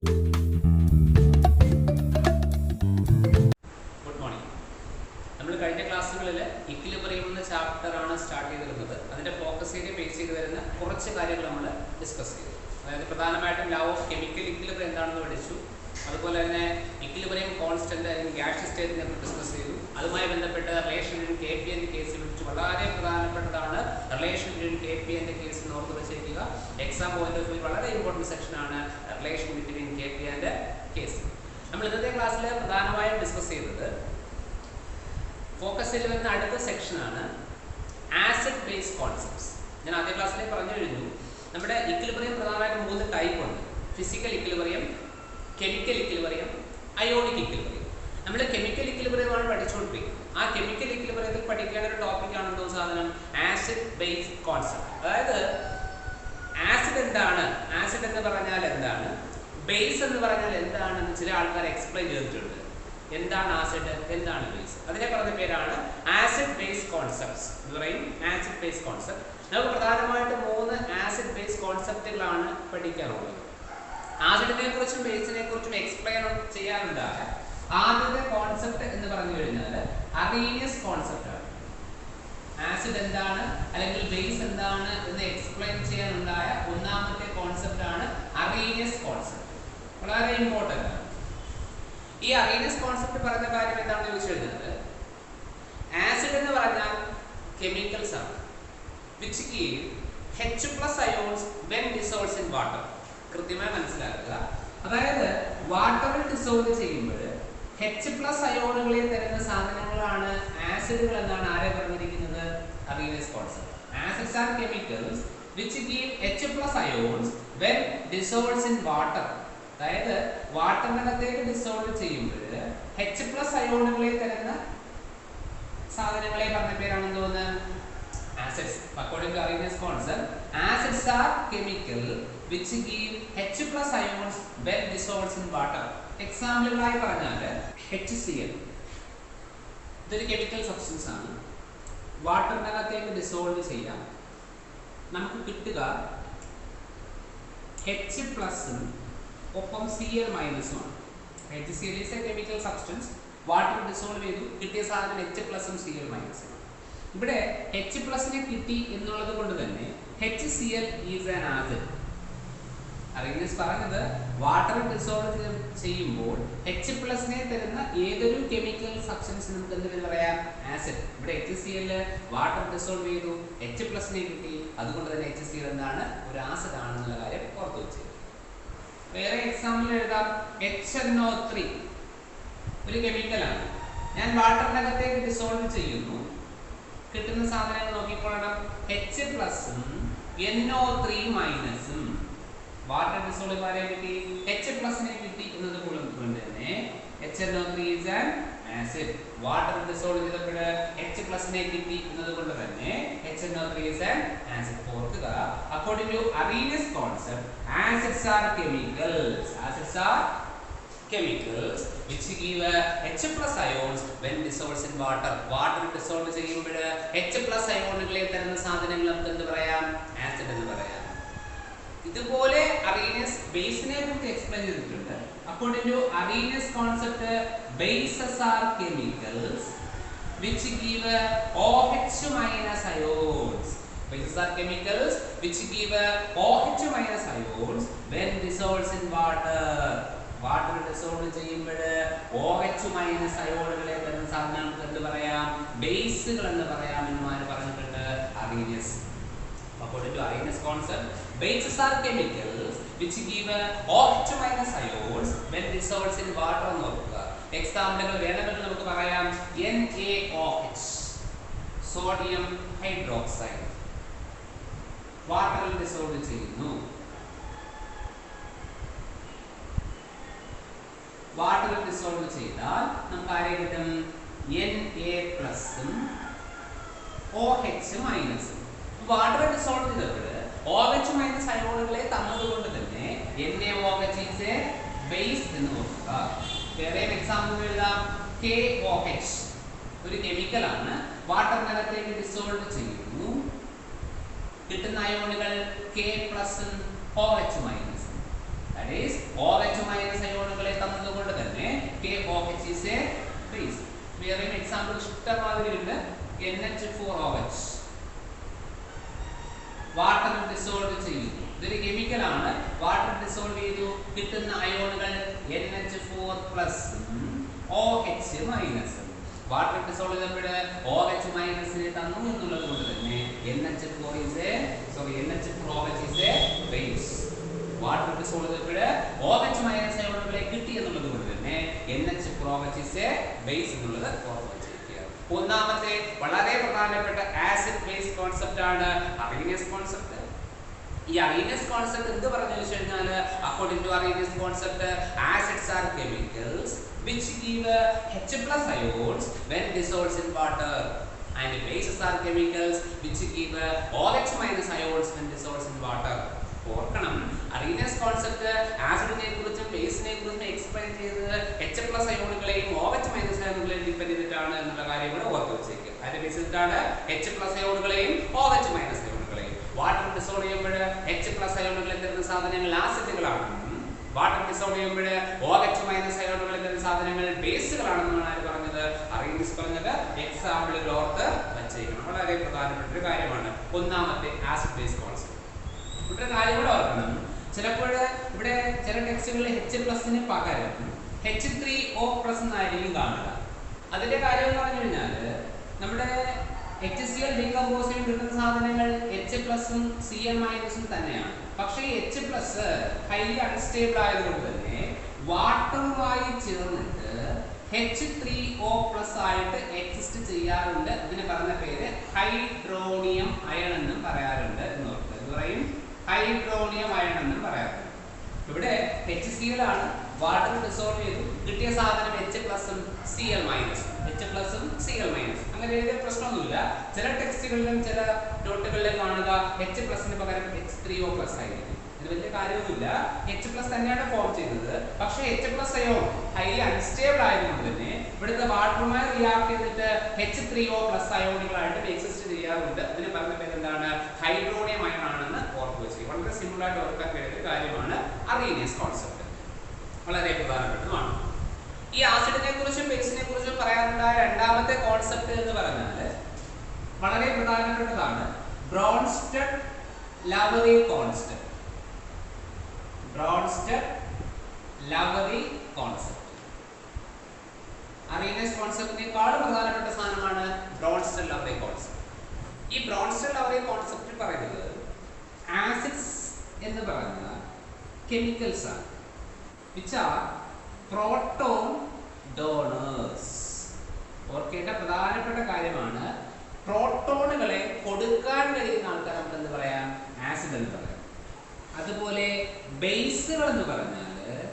Good morning. നമ്മൾ കഴിഞ്ഞ ക്ലാസ്സുകളിൽ ഇക്വിലിബ്രിയം എന്ന ചാപ്റ്ററാണ് സ്റ്റാർട്ട് ചെയ്തിരുന്നത്. അതിൻ്റെ ഫോക്കസ് ഏരിയ ബേസ് ചെയ്ത് വരുന്ന കുറച്ച് കാര്യങ്ങൾ നമ്മൾ ഡിസ്കസ് ചെയ്തു. അതായത് പ്രധാനമായിട്ടും ലോ ഓഫ് കെമിക്കൽ ഇക്വിലിബ്രിയം എന്താണെന്ന് പഠിച്ചു. അതുപോലെ തന്നെ ഇക്വിലിബ്രിയം കോൺസ്റ്റന്റ് അല്ലെങ്കിൽ ഗ്യാസ് സ്റ്റേറ്റിനെ കുറിച്ച് ഡിസ്കസ് ചെയ്തു. അതുമായി ബന്ധപ്പെട്ട റിലേഷൻ ബിറ്റ്വീൻ കെ പി എൻ്റെ കേസിൽ വെച്ച് വളരെ പ്രധാനപ്പെട്ടതാണ് റിലേഷൻ ബിറ്റ്വീൻ കെ പി എൻ്റെ കേസിൽ എന്ന് ഓർത്ത് വെച്ചേക്കുക. എക്സാം പോയിന്റ് ഓഫ് വ്യൂ വളരെ ഇമ്പോർട്ടൻറ്റ് സെക്ഷനാണ് റിലേഷൻ ബിറ്റ്വീൻ കെ പി എൻ്റെ കേസ്. നമ്മൾ ഇന്നത്തെ ക്ലാസ്സിൽ പ്രധാനമായും ഡിസ്കസ് ചെയ്തത് ഫോക്കസിൽ വരുന്ന അടുത്ത സെക്ഷനാണ് ആസിഡ് ബേസ് കോൺസെപ്റ്റ്സ്. ഞാൻ ആദ്യ ക്ലാസ്സിൽ പറഞ്ഞു കഴിഞ്ഞു, നമ്മുടെ ഇക്വിലിബ്രിയം പ്രധാനമായിട്ടും 3 ടൈപ്പ് ഉണ്ട്. Physical equilibrium, chemical equilibrium, ionic equilibrium. നമ്മൾ കെമിക്കൽ ഇക്വിലിബ്രിയമാണ് പഠിച്ചുകൊണ്ടിരിക്കുന്നത്. ആ കെമിക്കൽ ഇക്വിലിബ്രിയത്തിൽ പഠിക്കേണ്ട ഒരു ടോപ്പിക്കാണ് എന്തോ സാധനം ആസിഡ് ബേസ് കോൺസെപ്റ്റ്. അതായത് ആസിഡ് എന്താണ്, ആസിഡ് എന്ന് പറഞ്ഞാൽ എന്താണ്, ബേസ് എന്ന് പറഞ്ഞാൽ എന്താണെന്ന് ചില ആൾക്കാർ എക്സ്പ്ലെയിൻ ചെയ്തിട്ടുണ്ട്. എന്താണ് ആസിഡ്, എന്താണ് ബേസ്, അതിനെ പറഞ്ഞ പേരാണ് ആസിഡ് ബേസ് കോൺസെപ്റ്റ്സ് എന്ന് പറയും. ആസിഡ് ബേസ് കോൺസെപ്റ്റ് നമുക്ക് പ്രധാനമായിട്ട് 3 ആസിഡ് ബേസ് കോൺസെപ്റ്റുകളാണ് പഠിക്കാനുള്ളത്. ആസിഡിനെ കുറിച്ചും ബേസിനെ കുറിച്ചും എക്സ്പ്ലെയിൻ ചെയ്യാനുണ്ടായ ആദ്യത്തെ കോൺസെപ്റ്റ് എന്ന് പറഞ്ഞു കഴിഞ്ഞാൽ അറീനിയസ് കോൺസെപ്റ്റ് ആണ്. ആസിഡ് എന്താണ് അല്ലെങ്കിൽ ബേസ് എന്താണ് എന്ന് എക്സ്പ്ലെയിൻ ചെയ്യാനുണ്ടായ ഒന്നാമത്തെ കോൺസെപ്റ്റ് ആണ് അറീനിയസ് കോൺസെപ്റ്റ്. വളരെ ഇമ്പോർട്ടൻ്റ് ആണ്. ഈ അറീനിയസ് കോൺസെപ്റ്റ് പറയുന്ന കാര്യം എന്താണെന്ന് ചോദിച്ചു കഴിഞ്ഞാൽ, ആസിഡ് എന്ന് പറഞ്ഞാൽ കെമിക്കൽസ് ആണ് which give H+ ions when dissolved in water. കൃത്യമായി മനസ്സിലാക്കുക. അതായത് വാട്ടറിൽ ഡിസോൾവ് ചെയ്യുമ്പോൾ H+ അയോണുകളെ തരുന്ന സാധനങ്ങളാണ് ആസിഡുകൾ എന്നാണ് ആരെ പറഞ്ഞിരിക്കുന്നത്, Arrhenius concept. Acids are chemicals which give H+ ions when dissolved in water. അതായത് വാട്ടറിനകത്തേക്ക് ഡിസോൾവ് ചെയ്യുമ്പോൾ H+ അയോണുകളെ തരുന്ന സാധനങ്ങളെ പറഞ്ഞ പേരാണ് എന്തോന്ന്, acids. According to Arrhenius concept, acids are chemical which give H+ ions when dissolved in water. എക്സാമ്പിളുകളായി പറഞ്ഞാൽ HCl ഇതൊരു chemical substance ആണ്. വാട്ടറിനകത്തേക്ക് ഡിസോൾവ് ചെയ്യാം, നമുക്ക് കിട്ടുക H+ ഒപ്പം Cl- ആണ്. HCl is a chemical substance. Water dissolve ചെയ്തു, കിട്ടിയ സാധനം H+ Cl-. ഇവിടെ H+ കിട്ടി എന്നുള്ളത് കൊണ്ട് തന്നെ HCl is an acid. Arrhenius പറഞ്ഞത് വാട്ടർ ഡിസോൾവ് ചെയ്യുമ്പോൾ H+ തരുന്ന ഏതൊരു കെമിക്കൽ സബ്സ്റ്റൻസ് നമുക്ക് എന്ത് പറയാം, ആസിഡ്. ഇവിടെ HCl വാട്ടർ ഡിസോൾവ് ചെയ്തു, H+ കിട്ടി, അതുകൊണ്ട് തന്നെ HCl എന്താണ്, ഒരു ആസിഡ് ആണെന്നുള്ള കാര്യം ഓർത്തു വെച്ചു. വേറെ എക്സാമ്പിൾ എഴുതാം. HNO3 ഒരു കെമിക്കലാണ്. ഞാൻ വാട്ടറിനകത്തേക്ക് ഡിസോൾവ് ചെയ്യുന്നു, കിട്ടുന്ന സാധനങ്ങൾ നോക്കിക്കൊള്ളണം. H+ഉം NO3- വാട്ടർ ഡിസോൾവ് ആരെ കിട്ടി, H+ കിട്ടി എന്നത് കൊണ്ട് തന്നെ HNO3 is an acid. Water dissolve ചെയ്തപ്പോൾ H+ കിട്ടി എന്നത് കൊണ്ട് തന്നെ HNO3 is an acid. ഓർക്കുക, according to Arrhenius concept, acids are chemicals. Acids are chemicals which give H+ ions when dissolved in water. Water dissolve ചെയ്യുമ്പോൾ H+ അയോണുകളെ തരുന്ന സാധനങ്ങൾ നമുക്ക് എന്ത് പറയാം, ആസിഡ് എന്ന് പറയാം. ഇതുപോലെ അറീനിയസ് ബേസിനെ കുറിച്ച് എക്സ്പ്ലെയിൻ ചെയ്തിട്ടുണ്ട്. According to Arrhenius concept, bases are chemicals which give OH- ions. Bases are chemicals which give OH- ions when dissolved in water. Water dissolve ചെയ്യുമ്പോൾ OH- അയോണുകളെ തരുന്ന സാധനങ്ങൾക്ക് എന്ത് പറയാം, ബേസുകൾ എന്ന് പറയാം എന്ന് പറഞ്ഞിട്ടുണ്ട് Arrhenius. According to Arrhenius concept, bases are chemicals which give OH- ions when dissolved in water എന്ന് നോക്കുക. എക്സാമ്പിളുകൾ വേണമെങ്കിൽ നമുക്ക് പറയാം. NaOH സോഡിയം ഹൈഡ്രോക്സൈഡ് വാട്ടറിൽ ഡിസോൾവ് ചെയ്യുന്നു. വാട്ടറിൽ ഡിസോൾവ് ചെയ്താൽ നമുക്ക് ആരെ കിട്ടും, Na+ഉം OH-. വാട്ടർ ഡിസോൾവ് ചെയ്തപ്പോൾ OH- അയോണുകളെ തന്നതുകൊണ്ട് തന്നെ NaOH is a base എന്ന് നോക്കുക. വേറെ എക്സാമ്പിൾ എഴുതാം. KOH ഒരു കെമിക്കലാണ്, വാട്ടറിനകത്തേക്ക് ഡിസോൾവ് ചെയ്യുന്നു, കിട്ടുന്ന അയോണുകൾ K+ഉം OH-. That is OH- example ഇഷ്ടമാതിരി ഉണ്ട്. NH4OH വാട്ടർ ഡിസോൾവ് ചെയ്യുന്നു. ഇതൊരു കെമിക്കലാണ്. വാട്ടർ ഡിസോൾവ് ചെയ്തു കിട്ടുന്ന അയോണുകൾ NH4+ OH-. വാട്ടർ ഡിസോൾവ് ചെയ്തപ്പോൾ OH- തന്നു എന്നുള്ളത് കൊണ്ട് തന്നെ NH4OH is a base. Water dissolve ചെയ്തപ്പോൾ OH- അയോണുകളെ കിട്ടി എന്നുള്ളത് കൊണ്ട് തന്നെ NH4OH is a base എന്നുള്ളത് ഓർമ്മ വെച്ചിരിക്കുക. ഒന്നാമത്തെ വളരെ പ്രധാനപ്പെട്ട ആസിഡ് ബേസ് കോൺസെപ്റ്റ് ആണ് അറീനിയസ് കോൺസെപ്റ്റ്. ഈ അറീനിയസ് കോൺസെപ്റ്റ് എന്ത് പറഞ്ഞു വെച്ച് കഴിഞ്ഞാൽ according to Arrhenius concept acids are chemicals which give H+ ions when dissolved in water and bases are chemicals which give OH- ions when dissolved in water. ഓർക്കണം, Arrhenius concept ആസിഡിനെ കുറിച്ചും ബേസിനെ കുറിച്ചും explain ചെയ്തത് H+ അയോണുകളെയും OH- അയോണുകളെയും depend ചെയ്തിട്ടാണ് എന്നുള്ള കാര്യം കൂടെ ഓർത്ത് വെച്ചേക്കുക. അതിന്റെ ബേസ് ചെയ്തിട്ടാണ് H+ അയോണുകളെയും OH- അയോണുകളെയും. വാട്ടർ ഡിസോൾവ് ചെയ്യുമ്പോൾ H+ അയോണുകൾ തരുന്ന സാധനങ്ങൾ ആസിഡുകളാണ്. വാട്ടർ ഡിസോൾവ് ചെയ്യുമ്പോൾ OH- അയോണുകൾ തരുന്ന സാധനങ്ങൾ ബേസുകളാണെന്നാണ് ആര് പറഞ്ഞത്? അറീനിയസ് പറഞ്ഞത്. എക്സാമ്പിളുകൾ ഓർത്ത് വച്ചേക്കണം. വളരെ പ്രധാനപ്പെട്ട ഒരു കാര്യമാണ് ഒന്നാമത്തെ ആസിഡ് ബേസ് കോൺസെപ്റ്റ്. ഇവിടെ കാര്യം കൂടെ ഓർക്കണം, ചിലപ്പോൾ ഇവിടെ ചില ടെക്സ്റ്റുകളിൽ H+ന് പകരം H3O+ എന്നായിരിക്കും കാണുക. അതിന്റെ കാര്യം എന്ന് പറഞ്ഞു കഴിഞ്ഞാൽ നമ്മുടെ HCl ഡീകമ്പോസ് ചെയ്ത് കിട്ടുന്ന സാധനങ്ങൾ H+ഉം Cl- തന്നെയാണ്. പക്ഷേ H+ ഹൈലി അൺസ്റ്റേബിൾ ആയതുകൊണ്ട് തന്നെ വാട്ടറുമായി ചേർന്നിട്ട് H3O+ ആയിട്ട് എക്സിസ്റ്റ് ചെയ്യാറുണ്ട്. ഇതിന് പറഞ്ഞ പേര് ഹൈഡ്രോണിയം അയൺ എന്നും പറയാറുണ്ട് എന്ന് ഓർക്കുക. എന്ന് പറയും ഹൈഡ്രോണിയം അയൺ എന്നും പറയാറുണ്ട്. ഇവിടെ HCl ആണ് വാട്ടർ ഡിസോൾവ് ചെയ്തു കിട്ടിയ സാധനം H+ഉം Cl-. അങ്ങനെ എഴുതിയ പ്രശ്നമൊന്നുമില്ല. ചില ടെക്സ്റ്റുകളിലും ചില നോട്ടുകളിലും കാണുക H+ന് പകരം H3O+ ആയിരിക്കും. ഇത് വലിയ കാര്യമൊന്നുമില്ല. H+ തന്നെയാണ് ഫോം ചെയ്യുന്നത്. പക്ഷേ H+ അയോൺ ഹൈലി അൺസ്റ്റേബിൾ ആയതുകൊണ്ട് തന്നെ ഇവിടുത്തെ വാട്ടറുമായി റിയാക്ട് ചെയ്തിട്ട് H3O+ അയോണുകളായിട്ട് എക്സിസ്റ്റ് ചെയ്യാറുണ്ട്. അതിന് പറഞ്ഞ പേര് എന്താണ്? ഹൈഡ്രോണിയം അയൺ ആണെന്ന് ഓർത്ത് വെച്ചു. വളരെ സിമ്പിൾ ആയിട്ട് ഓർക്കാൻ കഴിയുന്ന കാര്യമാണ് അറീനിയസ് കോൺസെപ്റ്റ്. വളരെ പ്രധാനപ്പെട്ടതുമാണ്. ഈ ആസിഡിനെ കുറിച്ചും ബേസിനെ കുറിച്ചും പറയാനുണ്ടായ രണ്ടാമത്തെ കോൺസെപ്റ്റ് എന്ന് പറഞ്ഞാൽ വളരെ പ്രധാനപ്പെട്ടതാണ്. Bronsted Lowry concept. അറീനിയസ് കോൺസെപ്റ്റിനേക്കാൾ പ്രധാനപ്പെട്ട സാധനമാണ് ബ്രോൺസ്റ്റഡ് ലവറി കോൺസെപ്റ്റ്. ഈ ബ്രോൺസ്റ്റഡ് ലവറി കോൺസെപ്റ്റ് പറയുന്നത് ആസിഡ്സ് എന്ന് പറഞ്ഞ കെമിക്കൽസ് ആണ് which are proton donors. ഓർക്കേണ്ട പ്രധാനപ്പെട്ട കാര്യമാണ്, പ്രോട്ടോണുകളെ കൊടുക്കാൻ കഴിയുന്ന ആൾക്കാർ നമുക്ക് എന്ത് പറയാം? ആസിഡ് എന്ന് പറയാം. അതുപോലെ ബേസുകൾ എന്ന് പറഞ്ഞാൽ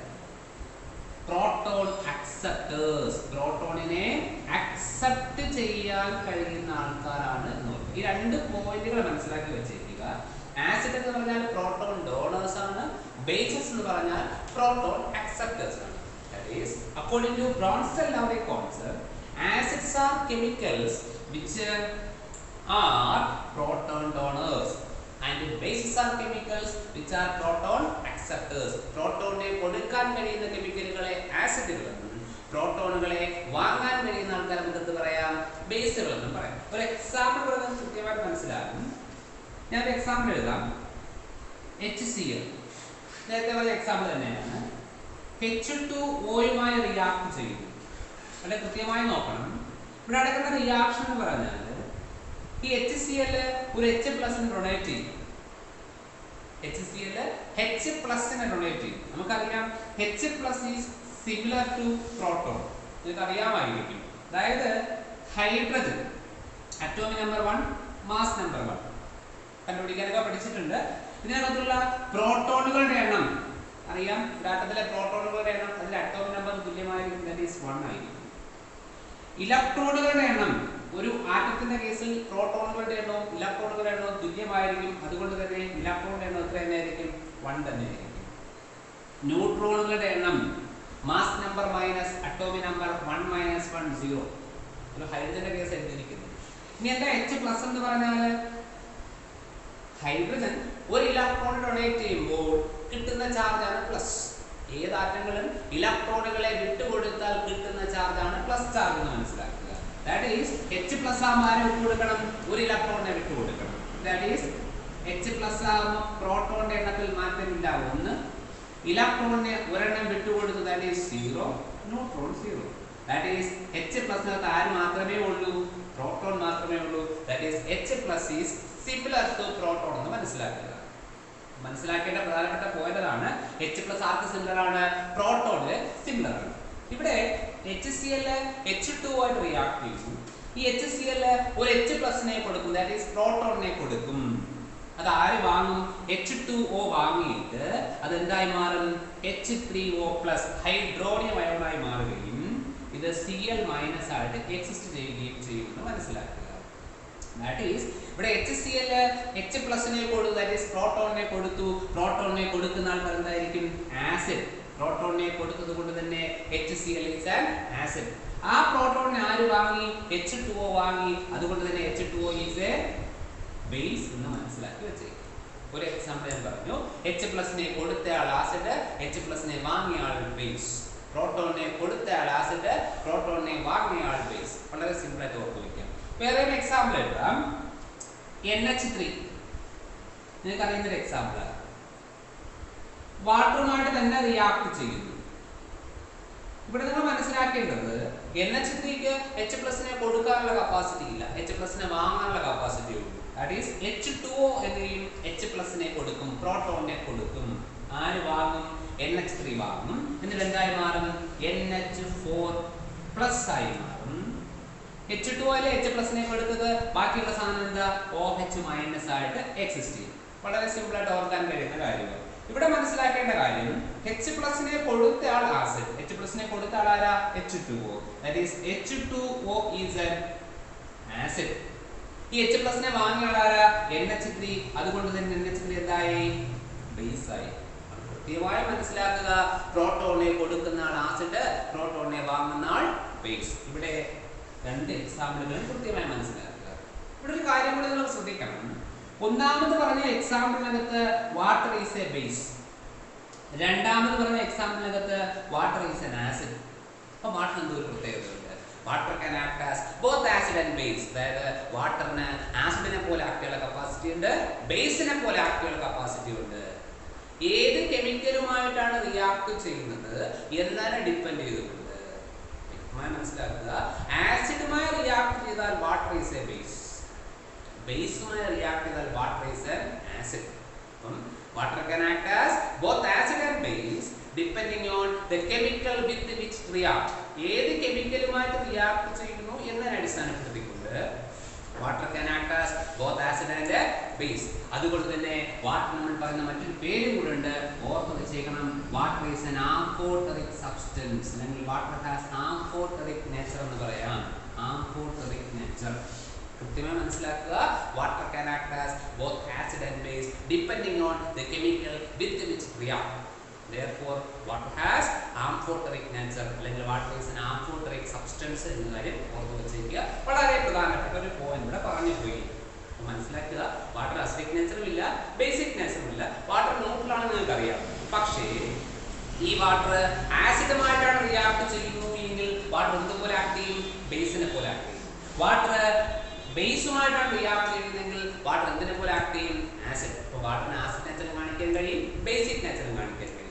പ്രോട്ടോൺ അക്സെപ്റ്റേഴ്സ്. പ്രോട്ടോണിനെ അക്സെപ്റ്റ് ചെയ്യാൻ കഴിയുന്ന ആൾക്കാരാണ് എന്ന് ഓർക്കുക. ഈ രണ്ട് പോയിന്റുകൾ മനസ്സിലാക്കി വെച്ചിരിക്കുക. ആസിഡ് എന്ന് പറഞ്ഞാൽ പ്രോട്ടോൺ ഡോണേഴ്സ് ആണ്. ബേസസ് എന്ന് പറഞ്ഞാൽ പ്രോട്ടോൺ അക്സെപ്റ്റേഴ്സ് ആണ്. That is, according to Bronsted-Lowry concept, acids are chemicals which are proton donors and bases are chemicals which are proton acceptors. പ്രോട്ടോണിനെ കൊടുക്കാൻ കഴിയുന്ന കെമിക്കലുകളെ ആസിഡുകളെന്നും പ്രോട്ടോണുകളെ വാങ്ങാൻ കഴിയുന്ന ആൾക്കാരെ നമുക്ക് പറയാം ബേസുകളെന്നും പറയാം. ഒരു എക്സാമ്പിൾ പറഞ്ഞാൽ കൃത്യമായിട്ട് മനസ്സിലാകും. ഞാനൊരു എക്സാമ്പിൾ എഴുതാം. HCl നേരത്തെ പറഞ്ഞ എക്സാമ്പിൾ തന്നെയാണ്. H2O റിയാക്ട് ചെയ്യുന്നു. വളരെ കൃത്യമായി നോക്കണം. ഇവിടെ നടക്കുന്ന റിയാക്ഷൻ എന്ന് പറഞ്ഞാൽ ഈ HCl ഒരു H+ന് ഡൊണേറ്റ് ചെയ്യും. HCl H+നെ ഡൊണേറ്റ് ചെയ്യും. നമുക്കറിയാം H+ is similar to proton. നിങ്ങൾക്ക് അറിയാമായിരിക്കും. അതായത് hydrogen atomic number 1 mass number 1 കണ്ടുപിടിക്കാനൊക്കെ പഠിച്ചിട്ടുണ്ട്. ഇതിനകത്തുള്ള പ്രോട്ടോണുകളുടെ എണ്ണം അറിയാം. ആറ്റത്തിലെ പ്രോട്ടോണുകളുടെ എണ്ണം അതിൽ അറ്റോമിക് നമ്പർ തുല്യമായിരിക്കും. ദാറ്റ് ഈസ് 1 ആയിരിക്കും. ഇലക്ട്രോണുകളുടെ എണ്ണം ഒരു ആറ്റത്തിന്റെ കേസിൽ പ്രോട്ടോണുകളുടെ എണ്ണവും ഇലക്ട്രോണുകളുടെ എണ്ണവും തുല്യമായിരിക്കും. അതുകൊണ്ട് തന്നെ ഇലക്ട്രോണിന്റെ എണ്ണം എത്ര തന്നെയായിരിക്കും? 1 തന്നെയായിരിക്കും. ന്യൂട്രോണുകളുടെ എണ്ണം mass number minus atomic number 1 - 1 0. ഒരു ഹൈഡ്രജന്റെ കേസ് എഴുതിയിരിക്കുന്നു. ഇനി എന്താ H+ എന്ന് പറഞ്ഞാൽ ഹൈഡ്രജൻ ഒരു ഇലക്ട്രോൺ ഡൊണേറ്റ് ചെയ്യുമ്പോൾ കിട്ടുന്ന ചാർജാണ് പ്ലസ്. ഏത് ആറ്റങ്ങളും ഇലക്ട്രോണുകളെ വിട്ടുകൊടുത്താൽ കിട്ടുന്ന ചാർജാണ് പ്ലസ് ചാർജ് എന്ന് മനസ്സിലാക്കുക. ദാറ്റ് ഈസ് എച്ച് പ്ലസ് ആകുമ്പോൾ ആരെ വിട്ടു കൊടുക്കണം? ഒരു ഇലക്ട്രോണിനെ വിട്ടു കൊടുക്കണം. ദാറ്റ് ഈസ് എച്ച് പ്ലസ് ആകുമ്പോൾ പ്രോട്ടോണിന്റെ എണ്ണത്തിൽ മാറ്റമില്ല 1, ഇലക്ട്രോണിനെ ഒരെണ്ണം വിട്ടുകൊടുത്തു, that is 0, neutron 0. That is H പ്ലസിനകത്ത് ആര് മാത്രമേ ഉള്ളൂ? പ്രോട്ടോൺ മാത്രമേ ഉള്ളൂ. That is H plus is similar to proton എന്ന് മനസ്സിലാക്കുക. മനസ്സിലാക്കേണ്ട പ്രധാനപ്പെട്ട പോയിന്റ് ആണ്. എച്ച് പ്ലസ് ആർക്ക് സിമിലർ ആണ്? പ്രോട്ടോണിന് സിമിലർ ആണ്. ഇവിടെ HCl H2 ആയിട്ട് റിയാക്ട് ചെയ്തു. ഈ HCl ഒരു H പ്ലസിനെ കൊടുക്കും, ദാറ്റ് ഈസ് പ്രോട്ടോണിനെ കൊടുക്കും. അത് ആര് വാങ്ങും? H2O വാങ്ങിയിട്ട് അത് എന്തായി മാറും? H3O പ്ലസ് ഹൈഡ്രോണിയം അയോണായി മാറുകയും ഇത് Cl മൈനസ് ആയിട്ട് എക്സിസ്റ്റ് ചെയ്യുകയും ചെയ്യുമെന്ന് മനസ്സിലാക്കുക. ദാറ്റ് ഈസ് ഇവിടെ HCl H പ്ലസിനെ കൊടുത്തു, ദാറ്റ് ഈസ് പ്രോട്ടോണിനെ കൊടുത്തു. പ്രോട്ടോണിനെ കൊടുക്കുന്ന ആൾക്കാർ എന്തായിരിക്കും? ആസിഡ്. പ്രോട്ടോണിനെ കൊടുത്തത് കൊണ്ട് തന്നെ HCl ഈസ് ആൻ ആസിഡ്. ആ പ്രോട്ടോണിനെ ആര് വാങ്ങി? H2O വാങ്ങി. അതുകൊണ്ട് തന്നെ H2O ഈസ് എ ബേസ് എന്ന് മനസ്സിലാക്കി വെച്ചേക്കും. ഒരു എക്സാമ്പിൾ ഞാൻ പറഞ്ഞു. H പ്ലസിനെ കൊടുത്തയാൾ ആസിഡ്, H പ്ലസിനെ വാങ്ങിയ ആൾ ബേസ്. പ്രോട്ടോണിനെ കൊടുത്തയാൾ ആസിഡ്, പ്രോട്ടോണിനെ വാങ്ങിയ ആൾ ബേസ്. വളരെ സിമ്പിൾ ആയിട്ട് ഓർത്ത് വയ്ക്കാം. വേറെ ഒരു എക്സാമ്പിൾ എടുക്കാം. NH3 നിങ്ങൾക്ക് അറിയുന്ന ഒരു എക്സാമ്പിൾ ആണ്. വാട്ടറുമായിട്ട് തന്നെ റിയാക്ട് ചെയ്യുന്നു. ഇവിടെ നിങ്ങൾ മനസ്സിലാക്കേണ്ടത് NH3ക്ക് H പ്ലസിനെ കൊടുക്കാനുള്ള കപ്പാസിറ്റി ഇല്ല, H പ്ലസിനെ വാങ്ങാനുള്ള കപ്പാസിറ്റി ഉള്ളൂ. ദാറ്റ് ഈസ് H2O എന്നെയും H പ്ലസിനെ കൊടുക്കും, പ്രോട്ടോണിനെ കൊടുക്കും. ആര് വാങ്ങും? NH3 വാങ്ങും. എന്നിട്ട് എന്തായി മാറും? NH4 പ്ലസ് ആയി മാറും. H2O അല്ലേ H പ്ലസിനെ കൊടുത്തത്, ബാക്കിയുള്ള സാധനം എന്താ? OH മൈനസ് ആയിട്ട് എക്സിസ്റ്റ് ചെയ്യും. വളരെ സിമ്പിൾ ആയിട്ട് ഓർക്കാൻ കഴിയുന്ന കാര്യമാണ്. ഇവിടെ മനസ്സിലാക്കേണ്ട കാര്യം, H പ്ലസിനെ കൊടുത്ത ആൾ ആസിഡ്, H പ്ലസിനെ കൊടുത്ത ആൾ ആരാ? H2O. That is H2O is an acid. ഈ H പ്ലസിനെ വാങ്ങിയ ആൾ ആരാ? NH3. അതുകൊണ്ട് തന്നെ NH3 എന്തായി? ബേസ് ആയി. കൃത്യമായി മനസ്സിലാക്കുക. പ്രോട്ടോണിനെ കൊടുക്കുന്ന ആൾ ആസിഡ്, പ്രോട്ടോണിനെ വാങ്ങുന്ന ആൾ ബേസ്. ഇവിടെ രണ്ട് എക്സാമ്പിളുകൾ കൃത്യമായി മനസ്സിലാക്കുക. ഇവിടെ ഒരു കാര്യം കൂടി നിങ്ങൾ ശ്രദ്ധിക്കണം. ഒന്നാമത് പറഞ്ഞ എക്സാമ്പിളിനകത്ത് വാട്ടർ ഈസ് എ ബേസ്, രണ്ടാമത് പറഞ്ഞ എക്സാമ്പിളിനകത്ത് വാട്ടർ ഈസ് എൻ ആസിഡ്. അപ്പോൾ വാട്ടർ എന്തോ ഒരു പ്രത്യേകതയുണ്ട്. Water can act as both acid and base. അതായത് വാട്ടറിന് ആസിഡിനെ പോലെ ആക്ട് ചെയ്യാനുള്ള കപ്പാസിറ്റി ഉണ്ട്, ബേസിനെ പോലെ ആക്ട് ചെയ്യാനുള്ള കപ്പാസിറ്റി ഉണ്ട്. ഏത് കെമിക്കലുമായിട്ടാണ് റിയാക്ട് ചെയ്യുന്നത് എന്നതിനെ ഡിപ്പെൻഡ് ചെയ്തിട്ടുണ്ട്. മനസ്സിലാക്കുക. ആസിഡുമായി റിയാക്ട് ചെയ്താൽ വാട്ടർ ഈസ് എ ബേസ്, ബേസുമായി റിയാക്ട് ചെയ്താൽ വാട്ടർ ഈസ് എൻ ആസിഡ്. അപ്പം water can act as both acid and base depending on the chemical with which react. ഏത് കെമിക്കലുമായിട്ട് റിയാക്ട് ചെയ്യുന്നു എന്നതിനെ അടിസ്ഥാനപ്പെടുത്തിക്കൊണ്ട് water can act as both acid and base. അതുകൊണ്ട് തന്നെ water നമ്മൾ പറയുന്ന മറ്റൊരു പേരും കൂടെ ഉണ്ട്, ഓർത്ത് വെച്ചേക്കണം. Water is an amphoteric substance, അല്ലെങ്കിൽ വാട്ടർ ഹാസ് amphoteric nature എന്ന് പറയാം. amphoteric nature കൃത്യമായി മനസ്സിലാക്കുക. Water can act as both acid and base depending on the chemical with which react. Therefore water has amphoteric nature, അല്ലെങ്കിൽ water is an amphoteric substance എന്ന കാര്യം ഓർത്ത് വെച്ചേക്കുക. വളരെ പ്രധാനപ്പെട്ട ഒരു പോയിന്റ് ഇവിടെ പറഞ്ഞു പോയി. മനസ്സിലാക്കുക. വാട്ടർ അസിഡിക് നേച്ചറും ഇല്ല, ബേസിക് നേച്ചറും ഇല്ല. വാട്ടർ ന്യൂട്രൽ ആണെന്ന് നിങ്ങൾക്ക് അറിയാം. പക്ഷേ ഈ വാട്ടർ ആസിഡുമായിട്ടാണ് റിയാക്ട് ചെയ്യുന്നു എങ്കിൽ വാട്ടർ എന്തുപോലെ ആക്ട് ചെയ്യും? ബേസിനെ പോലെ ആക്ട് ചെയ്യും. വാട്ടർ ബേസുമായിട്ടാണ് റിയാക്ട് ചെയ്യുന്നതെങ്കിൽ വാട്ടർ എന്തിനെ പോലെ ആക്ട് ചെയ്യും? ആസിഡ്. അപ്പോൾ വാട്ടറിന് ആസിഡ് നേച്ചറും കാണിക്കാൻ കഴിയും, ബേസിക് നേച്ചറും കാണിക്കാൻ കഴിയും.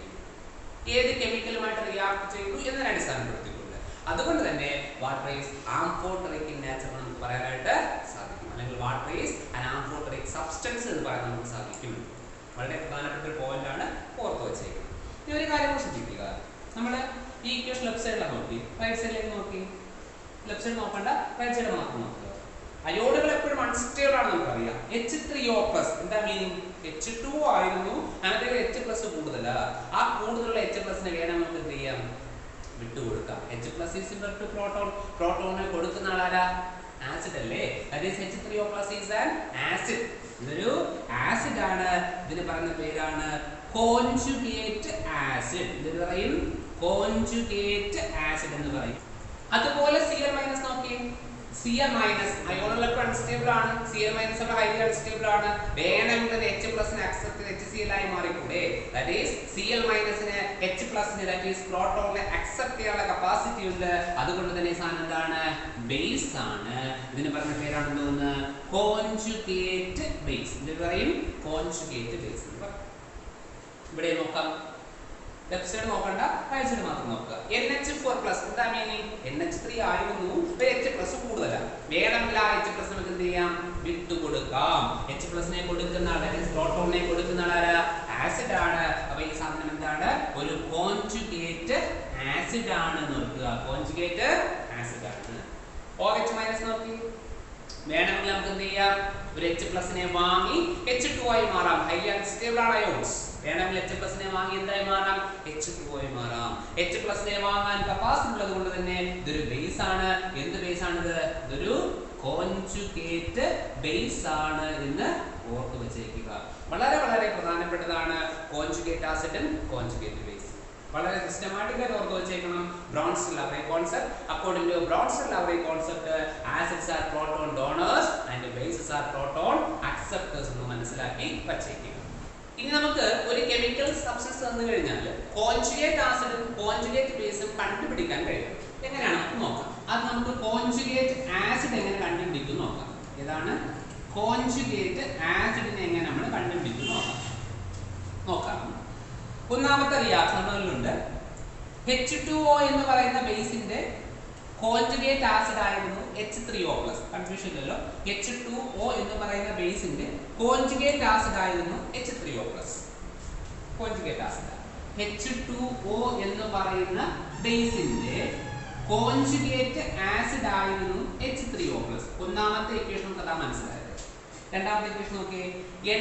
ഏത് കെമിക്കലുമായിട്ട് റിയാക്ട് ചെയ്യുന്നു എന്നതിനെ അടിസ്ഥാനപ്പെടുത്തിക്കൊണ്ട്. അതുകൊണ്ട് തന്നെ water is amphoteric in nature നമുക്ക് പറയാനായിട്ട് സാധിക്കും, അല്ലെങ്കിൽ water is an amphoteric substance എന്ന് പറയാൻ നമുക്ക് സാധിക്കും. വളരെ പ്രധാനപ്പെട്ട ഒരു പോയിന്റ് ആണ്, ഓർത്ത് വെച്ചേക്കുന്നത്. ഇനി ഒരു കാര്യം ശ്രദ്ധിക്കുക. നമ്മൾ ഈ ഇക്വേഷൻ ലെഫ്റ്റ് സൈഡിലാണ് നോക്കി, റൈറ്റ് സൈഡിലേക്ക് നോക്കി. ലെഫ്റ്റ് സൈഡ് നോക്കണ്ട, റൈറ്റ് സൈഡ് മാത്രം നോക്കുക. അയോണുകൾ എപ്പോഴും അൺസ്റ്റേബിൾ ആണ് നമുക്കറിയാം. H3O പ്ലസ് എന്താ മീനിങ്? H2O ആയിരുന്നു, അതിനകത്ത് H പ്ലസ് കൂടുതലാ. ആ കൂടുതലുള്ള H പ്ലസിനെ വേണം നമുക്ക് എന്ത് ചെയ്യാം? വിട്ടുകൊടുക്കാം. H plus is similar to proton. പ്രോട്ടോണിനെ കൊടുക്കുന്ന ആളാരാ? ആസിഡ് അല്ലേ? That is H3O plus is an acid. ഇതൊരു ആസിഡ് ആണ്. ഇതിന് പറയുന്ന പേരാണ് കോൺജുഗേറ്റ് ആസിഡ്. ഇത് പറയും കോൺജുഗേറ്റ് ആസിഡ് എന്ന് പറയും. അതുപോലെ Cl മൈനസ് നോക്കി. Cl minus അയോണുകളൊക്കെ അൺസ്റ്റേബിൾ ആണ്. Cl minus ഒക്കെ ഹൈലി അൺസ്റ്റേബിൾ ആണ്. വേണമെങ്കിൽ H plus നെ അക്സെപ്റ്റ് ചെയ്ത് HCl ആയി മാറിക്കൂടെ? That is Cl minus നെ H plus നെ that is പ്രോട്ടോണിനെ അക്സെപ്റ്റ് ചെയ്യാനുള്ള കപ്പാസിറ്റി ഉണ്ട്. അതുകൊണ്ട് തന്നെ ഈ സാധനം എന്താണ്? ബേസ് ആണ്. ഇതിന് പറഞ്ഞ പേരാണ് എന്തോന്ന്? Conjugate base. ഇത് പറയും കോൺജുഗേറ്റ് ബേസ്. ഇവിടെ നോക്കാം. ലെഫ്റ്റ് സൈഡ് നോക്കണ്ട, റൈറ്റ് സൈഡ് മാത്രം നോക്കുക. NH4+ എന്താ മീനിങ്? NH3 ആയിരുന്നു, H+ കൂടുതലാണ്. വേണമെങ്കിൽ ആ H+ നമുക്ക് എന്ത് ചെയ്യാം? വിട്ടു കൊടുക്കാം. H+ നെ കൊടുക്കുന്ന ആളെ പ്രോട്ടോണിനെ കൊടുക്കുന്ന ആളാരാ? ആസിഡ് ആണ്. അപ്പോൾ ഈ സാധനം എന്താണ്? ഒരു കോൺജുഗേറ്റ് ആസിഡ് ആണ് എന്ന് ഓർക്കുക. കോൺജുഗേറ്റ് ആസിഡ് ആണ്. OH- നോക്കി. വേണമെങ്കിൽ നമുക്ക് എന്ത് ചെയ്യാം? ഒരു H+ നെ വാങ്ങി H2 ആയി മാറാം. ഹൈലി അൺസ്റ്റേബിൾ ആണ് അയോൺസ്. വേണമെങ്കിൽ H+ നെ വാങ്ങി എന്തായി മാറാം? H2 ആയി മാറാം. H+ നെ വാങ്ങാൻ കപ്പാസിറ്റി ഉള്ളത് കൊണ്ട് തന്നെ ഇതൊരു ബേസ് ആണ്. എന്ത് ബേസ് ആണിത്? ഇതൊരു കോൺജുഗേറ്റ് ബേസ് ആണ് എന്ന് ഓർത്തു വെച്ചേക്കുക. വളരെ വളരെ പ്രധാനപ്പെട്ടതാണ് കോൺജുഗേറ്റ് ആസിഡും കോൺജുഗേറ്റ് ബേസ്. വളരെ സിസ്റ്റമാറ്റിക്കലി ഓർത്തു വെച്ചേക്കണം. Bronsted-Lowry concept. According to Bronsted-Lowry concept, acids are proton donors and bases are proton acceptors എന്ന് മനസ്സിലാക്കി വെച്ചേക്കുക. ഇനി നമുക്ക് ഒരു കെമിക്കൽ സബ്സ്റ്റൻസ് തന്നു കഴിഞ്ഞാൽ കോൺജുഗേറ്റ് ആസിഡും കോൺജുഗേറ്റ് ബേസും കണ്ടുപിടിക്കാൻ കഴിയും. എങ്ങനെയാണ് നമുക്ക് നോക്കാം. അത് നമുക്ക് കോൺജുഗേറ്റ് ആസിഡ് എങ്ങനെ കണ്ടുപിടിക്കും നോക്കാം. ഏതാണ്? കോൺജുഗേറ്റ് ആസിഡിനെ എങ്ങനെ നമ്മൾ കണ്ടുപിടിക്കും നോക്കാം. ഒന്നാമത്തെ റിയാക്ഷനുകളുണ്ട്. H2O എന്ന് പറയുന്ന ബേസിന്റെ കോൺജുഗേറ്റ് ആസിഡ് ആയിരുന്നു H3O+. കൺഫ്യൂഷൻ ഇല്ലല്ലോ. H2O എന്ന് പറയുന്ന ബേസിന്റെ കോൺജുഗേറ്റ് ആസിഡ് ആയിരുന്നു H3O+. കോൺജുഗേറ്റ് ആസിഡ് H2O എന്ന് പറയുന്ന ബേസിന്റെ കോൺജുഗേറ്റ് ആസിഡ് ആയിരുന്നു H3O+. ഒന്നാമത്തെ ഇക്വേഷൻ നമുക്ക് മനസ്സിലായത്. രണ്ടാമത്തെ ഇക്വേഷൻ നോക്കിയേ.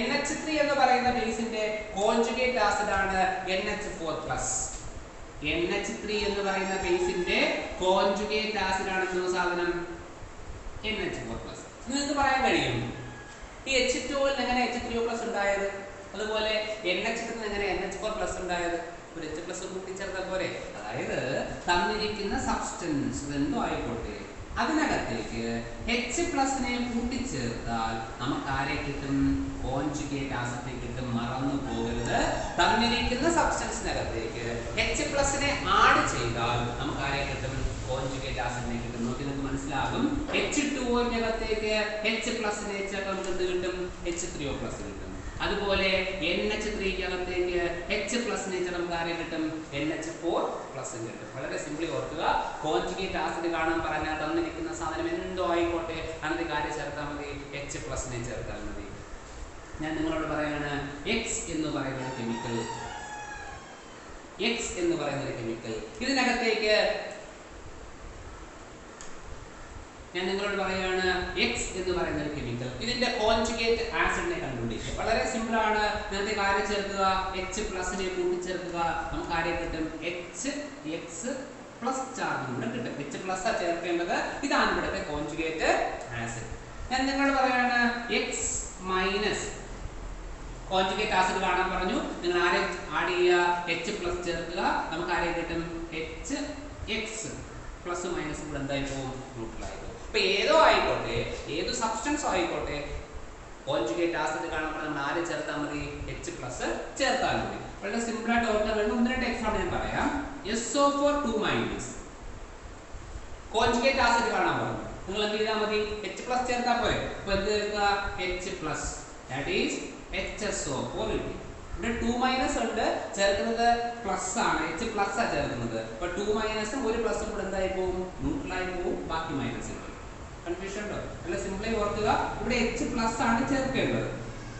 NH3 എന്ന് പറയുന്ന ബേസിന്റെ കോൺജുഗേറ്റ് ആസിഡ് ആണ് NH4+. NH3 എന്ന് പറയുന്ന ബേസിന്റെ കോൺജുഗേറ്റ് ആസിഡ് ആണ് എന്ന സാധനം NH4+. നിങ്ങൾക്ക് പറയാൻ കഴിയും ഈ H2O ൽ എങ്ങനെ H3O+ ഉണ്ടായത്, അതുപോലെ NH3 ൽ എങ്ങനെ NH4+ ഉണ്ടായത്? ഒരു H+ കൂട്ടിച്ചേർത്താൽ പോരെ. അതായത് തന്നിരിക്കുന്ന സബ്സ്റ്റൻസ് എന്തോ ആയിക്കോട്ടെ, അതിനകത്തേക്ക് H+ നെ കൂട്ടിച്ചേർത്താൽ നമുക്ക് ആരെ കിട്ടും? കോൺജുഗേറ്റ് ആസിഡിനെ കിട്ടും. മറന്നു പോകരുത്. തന്നിരിക്കുന്ന സബ്സ്റ്റൻസിനകത്തേക്ക് H+ നെ ആഡ് ചെയ്താൽ നമുക്ക് ആരെ കിട്ടും? കോൺജുഗേറ്റ് ആസിഡിനെ കിട്ടും. നോക്കി നിങ്ങൾക്ക് മനസ്സിലാകും. H2O ന്റെ അകത്തേക്ക് H+ നെ ചേർത്താൽ നമുക്ക് എന്ത് കിട്ടും? H3O+ കിട്ടും. അതുപോലെ NH3 ക്ക് അകത്തേക്ക് H+ നെ ചേർത്താൽ നമുക്ക് ആരെ കിട്ടും? NH4+ കിട്ടും. വളരെ സിംപിളി ഓർക്കുക. കോൺജുഗേറ്റ് ആസിഡ് കാണാൻ പറഞ്ഞാൽ തന്നിരിക്കുന്ന സാധനം എന്തോ ആയിക്കോട്ടെ, അങ്ങനത്തെ കാര്യം ചേർത്താൽ മതി. H+ നെ ചേർത്താൽ മതി. ഞാൻ നിങ്ങളോട് പറയാണ്, X എന്ന് പറയുന്ന കെമിക്കൽ, ഇതിനകത്തേക്ക് ഞാൻ നിങ്ങളോട് പറയാണ് X എന്ന് പറയുന്ന ഒരു കെമിക്കൽ, ഇതിന്റെ കോൺജുഗേറ്റ് ആസിഡിനെ കണ്ടുപിടിക്കുക. വളരെ സിമ്പിൾ ആണ്. നേരത്തെ കാര്യം ചേർക്കുക, H+ നെ കൂട്ടിച്ചേർക്കുക, നമുക്ക് ആരെ കിട്ടും? HX+ ചാർജ് കൂടെ കിട്ടും. H+ ചേർക്കേണ്ടത്. ഇതാണ് ഇവിടുത്തെ കോൺജുഗേറ്റ് ആസിഡ്. ഞാൻ നിങ്ങളോട് പറയാണ് X- കോൺജുഗേറ്റ് ആസിഡ് കാണാൻ പറഞ്ഞു. നിങ്ങൾ ആരെ ആഡ് ചെയ്യുക? H+ ചേർക്കുക, നമുക്ക് ആരെ കിട്ടും? HX+- കൂടെ എന്തായി പോകും? ന്യൂട്രലായി പോകും. അപ്പൊ ഏതോ ആയിക്കോട്ടെ, ഏത് സബ്സ്റ്റൻസോ ആയിക്കോട്ടെ, കോൺജുഗേറ്റ് ആസിഡ് കാണാൻ പറഞ്ഞാൽ നമ്മൾ ആരെ ചേർത്താൽ മതി? H+ ചേർത്താൽ മതി. വളരെ സിമ്പിൾ ആയിട്ട് ഓർക്കാൻ വേണ്ടി 1-2 എക്സാമ്പിൾ ഞാൻ പറയാം. SO4 2- കോൺജുഗേറ്റ് ആസിഡ് കാണാൻ പറഞ്ഞു. നിങ്ങൾ എന്ത് ചെയ്താൽ മതി? H+ ചേർത്താൽ പോരെ. അപ്പൊ എന്ത് ചേർക്കുക? H+, that is HSO4 കിട്ടി. ഇവിടെ 2- ഉണ്ട്, ചേർക്കുന്നത് പ്ലസ് ആണ്. H+ ചേർക്കുന്നത്. അപ്പൊ 2- ഒരു പ്ലസും കൂടെ എന്തായി പോകും? ന്യൂട്രലായി പോകും. ബാക്കി മൈനസ് കിട്ടും. കൺഫ്യൂഷൻ ഉണ്ടോ? നല്ല സിംപിളി ഓർക്കുക. ഇവിടെ H+ ആണ് ചേർക്കേണ്ടത്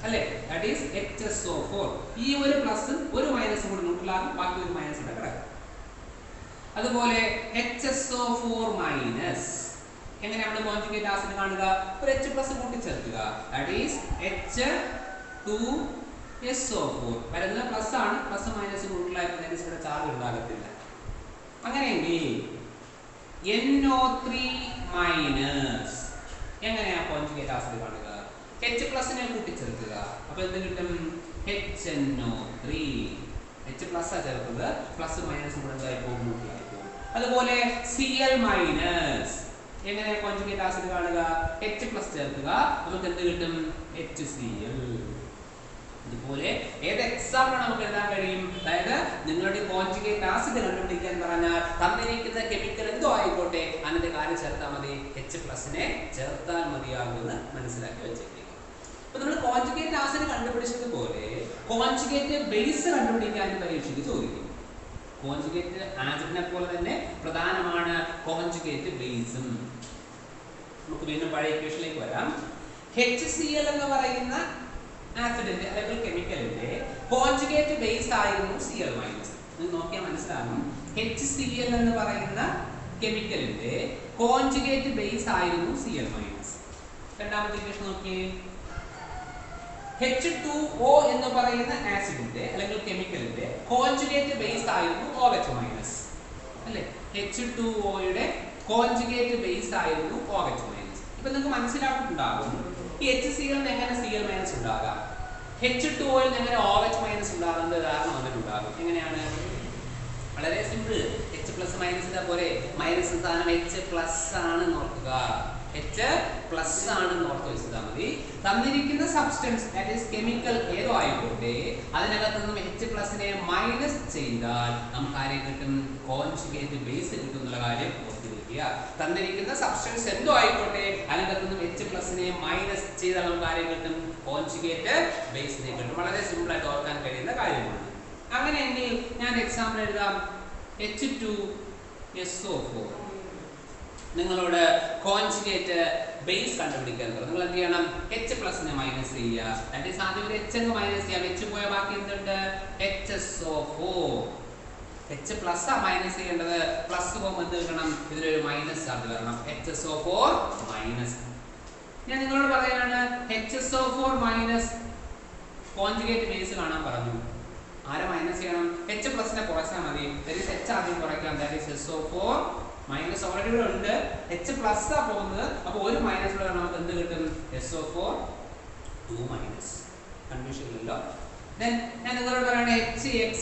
അല്ലേ? That is HSO4. ഈ ഒരു പ്ലസും ഒരു മൈനസും കൂടെ ന്യൂട്രലാകും. ബാക്കി ഒരു മൈനസ് ഇവിടെ കിടക്കും. അതുപോലെ HSO4- എങ്ങനെ നമ്മൾ കോൺജുഗേറ്റ് ആസിഡ് കാണുക? ഒരു H+ കൂട്ടിച്ചേർക്കുക. That is H2SO4. വരുന്നത് പ്ലസ് ആണ്. പ്ലസ് മൈനസ് ന്യൂട്രലായിട്ട് ഇവിടെ ചാർജ് ഉണ്ടാകത്തില്ല. അങ്ങനെയെങ്കിൽ NO3- എങ്ങനെയാ കോൺജുഗേറ്റ് ആസിഡ് കാണുക? H+ നെ കൂട്ടിച്ചേർക്കുക. അപ്പൊ എന്ത് കിട്ടും? HNO3. H+ ചേർക്കുന്നത്, പ്ലസ് മൈനസ് കൂടെ എന്തായി പോകും? ന്യൂട്രലായി പോകും. അതുപോലെ Cl-, എങ്ങനെ കോൺജുഗേറ്റ് ആസിഡ് കാണുക? H+ ചേർക്കുക, നമുക്ക് എന്ത് കിട്ടും? HCl. ഇതുപോലെ ഏത് എക്സാമ്പിൾ നമുക്ക് എഴുതാൻ കഴിയും? അതായത് നിങ്ങളുടെ കോൺജുഗേറ്റ് ആസിഡ് കണ്ടുപിടിക്കാൻ പറഞ്ഞാൽ തന്നിരിക്കുന്ന കെമിക്കൽ എന്തോ ആയിക്കോട്ടെ അതിന്റെ കാര്യം ചേർത്താൽ മതി, H+നെ ചേർത്താൽ മതിയാകുമെന്ന് മനസ്സിലാക്കി വെച്ചേക്കുക. അപ്പൊ നമ്മൾ കോൺജുഗേറ്റ് ആസിഡ് കണ്ടുപിടിച്ചതുപോലെ കോൺജുഗേറ്റ് ബേസ് കണ്ടുപിടിക്കാൻ പരീക്ഷയ്ക്ക് ചോദിക്കും. കോൺജുഗേറ്റ് ആസിഡിനെ പോലെ തന്നെ പ്രധാനമാണ് കോൺജുഗേറ്റ് ബേസും. നമുക്ക് വീണ്ടും പഴയ ഇക്വേഷനിലേക്ക് വരാം. HCl എന്ന് പറയുന്ന ആസിഡിന്റെ അല്ലെങ്കിൽ കെമിക്കലിന്റെ കോൺജുഗേറ്റ് ബേസ് ആയിരുന്നു Cl-. നിങ്ങൾ നോക്കിയാൽ മനസ്സിലാകും, HCl എന്ന് പറയുന്ന കെമിക്കലിന്റെ കോൺജുഗേറ്റ് ബേസ് ആയിരുന്നു Cl-. രണ്ടാമത്തെ ഇക്വേഷൻ നോക്കിയേ. H2O എന്ന് പറയുന്ന ആസിഡിന്റെ അല്ലെങ്കിൽ കെമിക്കലിന്റെ കോൺജുഗേറ്റ് ബേസ് ആയിരുന്നു OH-. അല്ലേ? H2O-യുടെ കോൺജുഗേറ്റ് ബേസ് ആയിരുന്നു OH-. ഇപ്പൊ നിങ്ങൾക്ക് മനസ്സിലാക്കിയിട്ടുണ്ടാകും ഈ HCl എങ്ങനെ Cl- ഉണ്ടാകാം, H2O-ൽ എങ്ങനെ OH- ഉണ്ടാകുന്നത് കാരണം വന്നിട്ടുണ്ടാകും. എങ്ങനെയാണ്? വളരെ സിമ്പിൾ. H+- പോലെ മൈനസ് സ്ഥാനം H+ ആണ് നോക്കുക. H+ ആണെന്ന് ഓർത്ത് വെച്ചാൽ മതി. തന്നിരിക്കുന്ന സബ്സ്റ്റൻസ് ദാറ്റ് ഈസ് കെമിക്കൽ ഏതോ ആയിക്കോട്ടെ അതിനകത്ത് നിന്നും H+നെ മൈനസ് ചെയ്താൽ നമുക്ക് ആരെ കിട്ടും? കോൺജുഗേറ്റ് ബേസ് കിട്ടും എന്നുള്ള കാര്യം ഓർത്തിരിക്കുക. തന്നിരിക്കുന്ന സബ്സ്റ്റൻസ് എന്തോ ആയിക്കോട്ടെ അതിനകത്ത് നിന്നും H+നെ മൈനസ് ചെയ്താൽ നമുക്ക് ആരെ കിട്ടും? കോൺജുഗേറ്റ് ബേസിനെ കിട്ടും. വളരെ സിമ്പിൾ ആയിട്ട് ഓർക്കാൻ കഴിയുന്ന കാര്യമാണ്. അങ്ങനെയെങ്കിൽ ഞാൻ എക്സാമ്പിൾ എഴുതാം. H2SO4 നിങ്ങളോട് കോൺജുഗേറ്റ് ബേസ് കണ്ടുപിടിക്കാൻ പറഞ്ഞു. നിങ്ങൾ എന്ത് ചെയ്യണം? H+നെ മൈനസ് ചെയ്യുക. ദാറ്റ് ഈസ് ആദ്യം ഒരു H അങ്ങ് മൈനസ് ചെയ്യാം. H പോയ ബാക്കി എന്തുണ്ട്? HSO4. H+ മൈനസ് ചെയ്യേണ്ടത്, പ്ലസ് പോകുമ്പോൾ എന്ത് കിട്ടണം? ഇതിലൊരു മൈനസ് ചാർജ് വരണം. HSO4-. ഞാൻ നിങ്ങളോട് പറയാനാണ് HSO4- കോൺജുഗേറ്റ് ബേസ് കാണാൻ പറഞ്ഞു. ആരെ മൈനസ് ചെയ്യണം? H+നെ കുറച്ചാൽ മതി. ദാറ്റ് ഈസ് H ആദ്യം കുറയ്ക്കാം. ദാറ്റ് ഈസ് SO4- ഓൾറെഡി ഇവിടെ ഉണ്ട്. H+ പോകുന്നത്, അപ്പോൾ ഒരു മൈനസ് കൂടെ നമുക്ക് എന്ത് കിട്ടും? SO4-2-. കൺഫ്യൂഷൻ ഇല്ലല്ലോ. ദെൻ ഞാൻ നിങ്ങളോട് പറയണ HX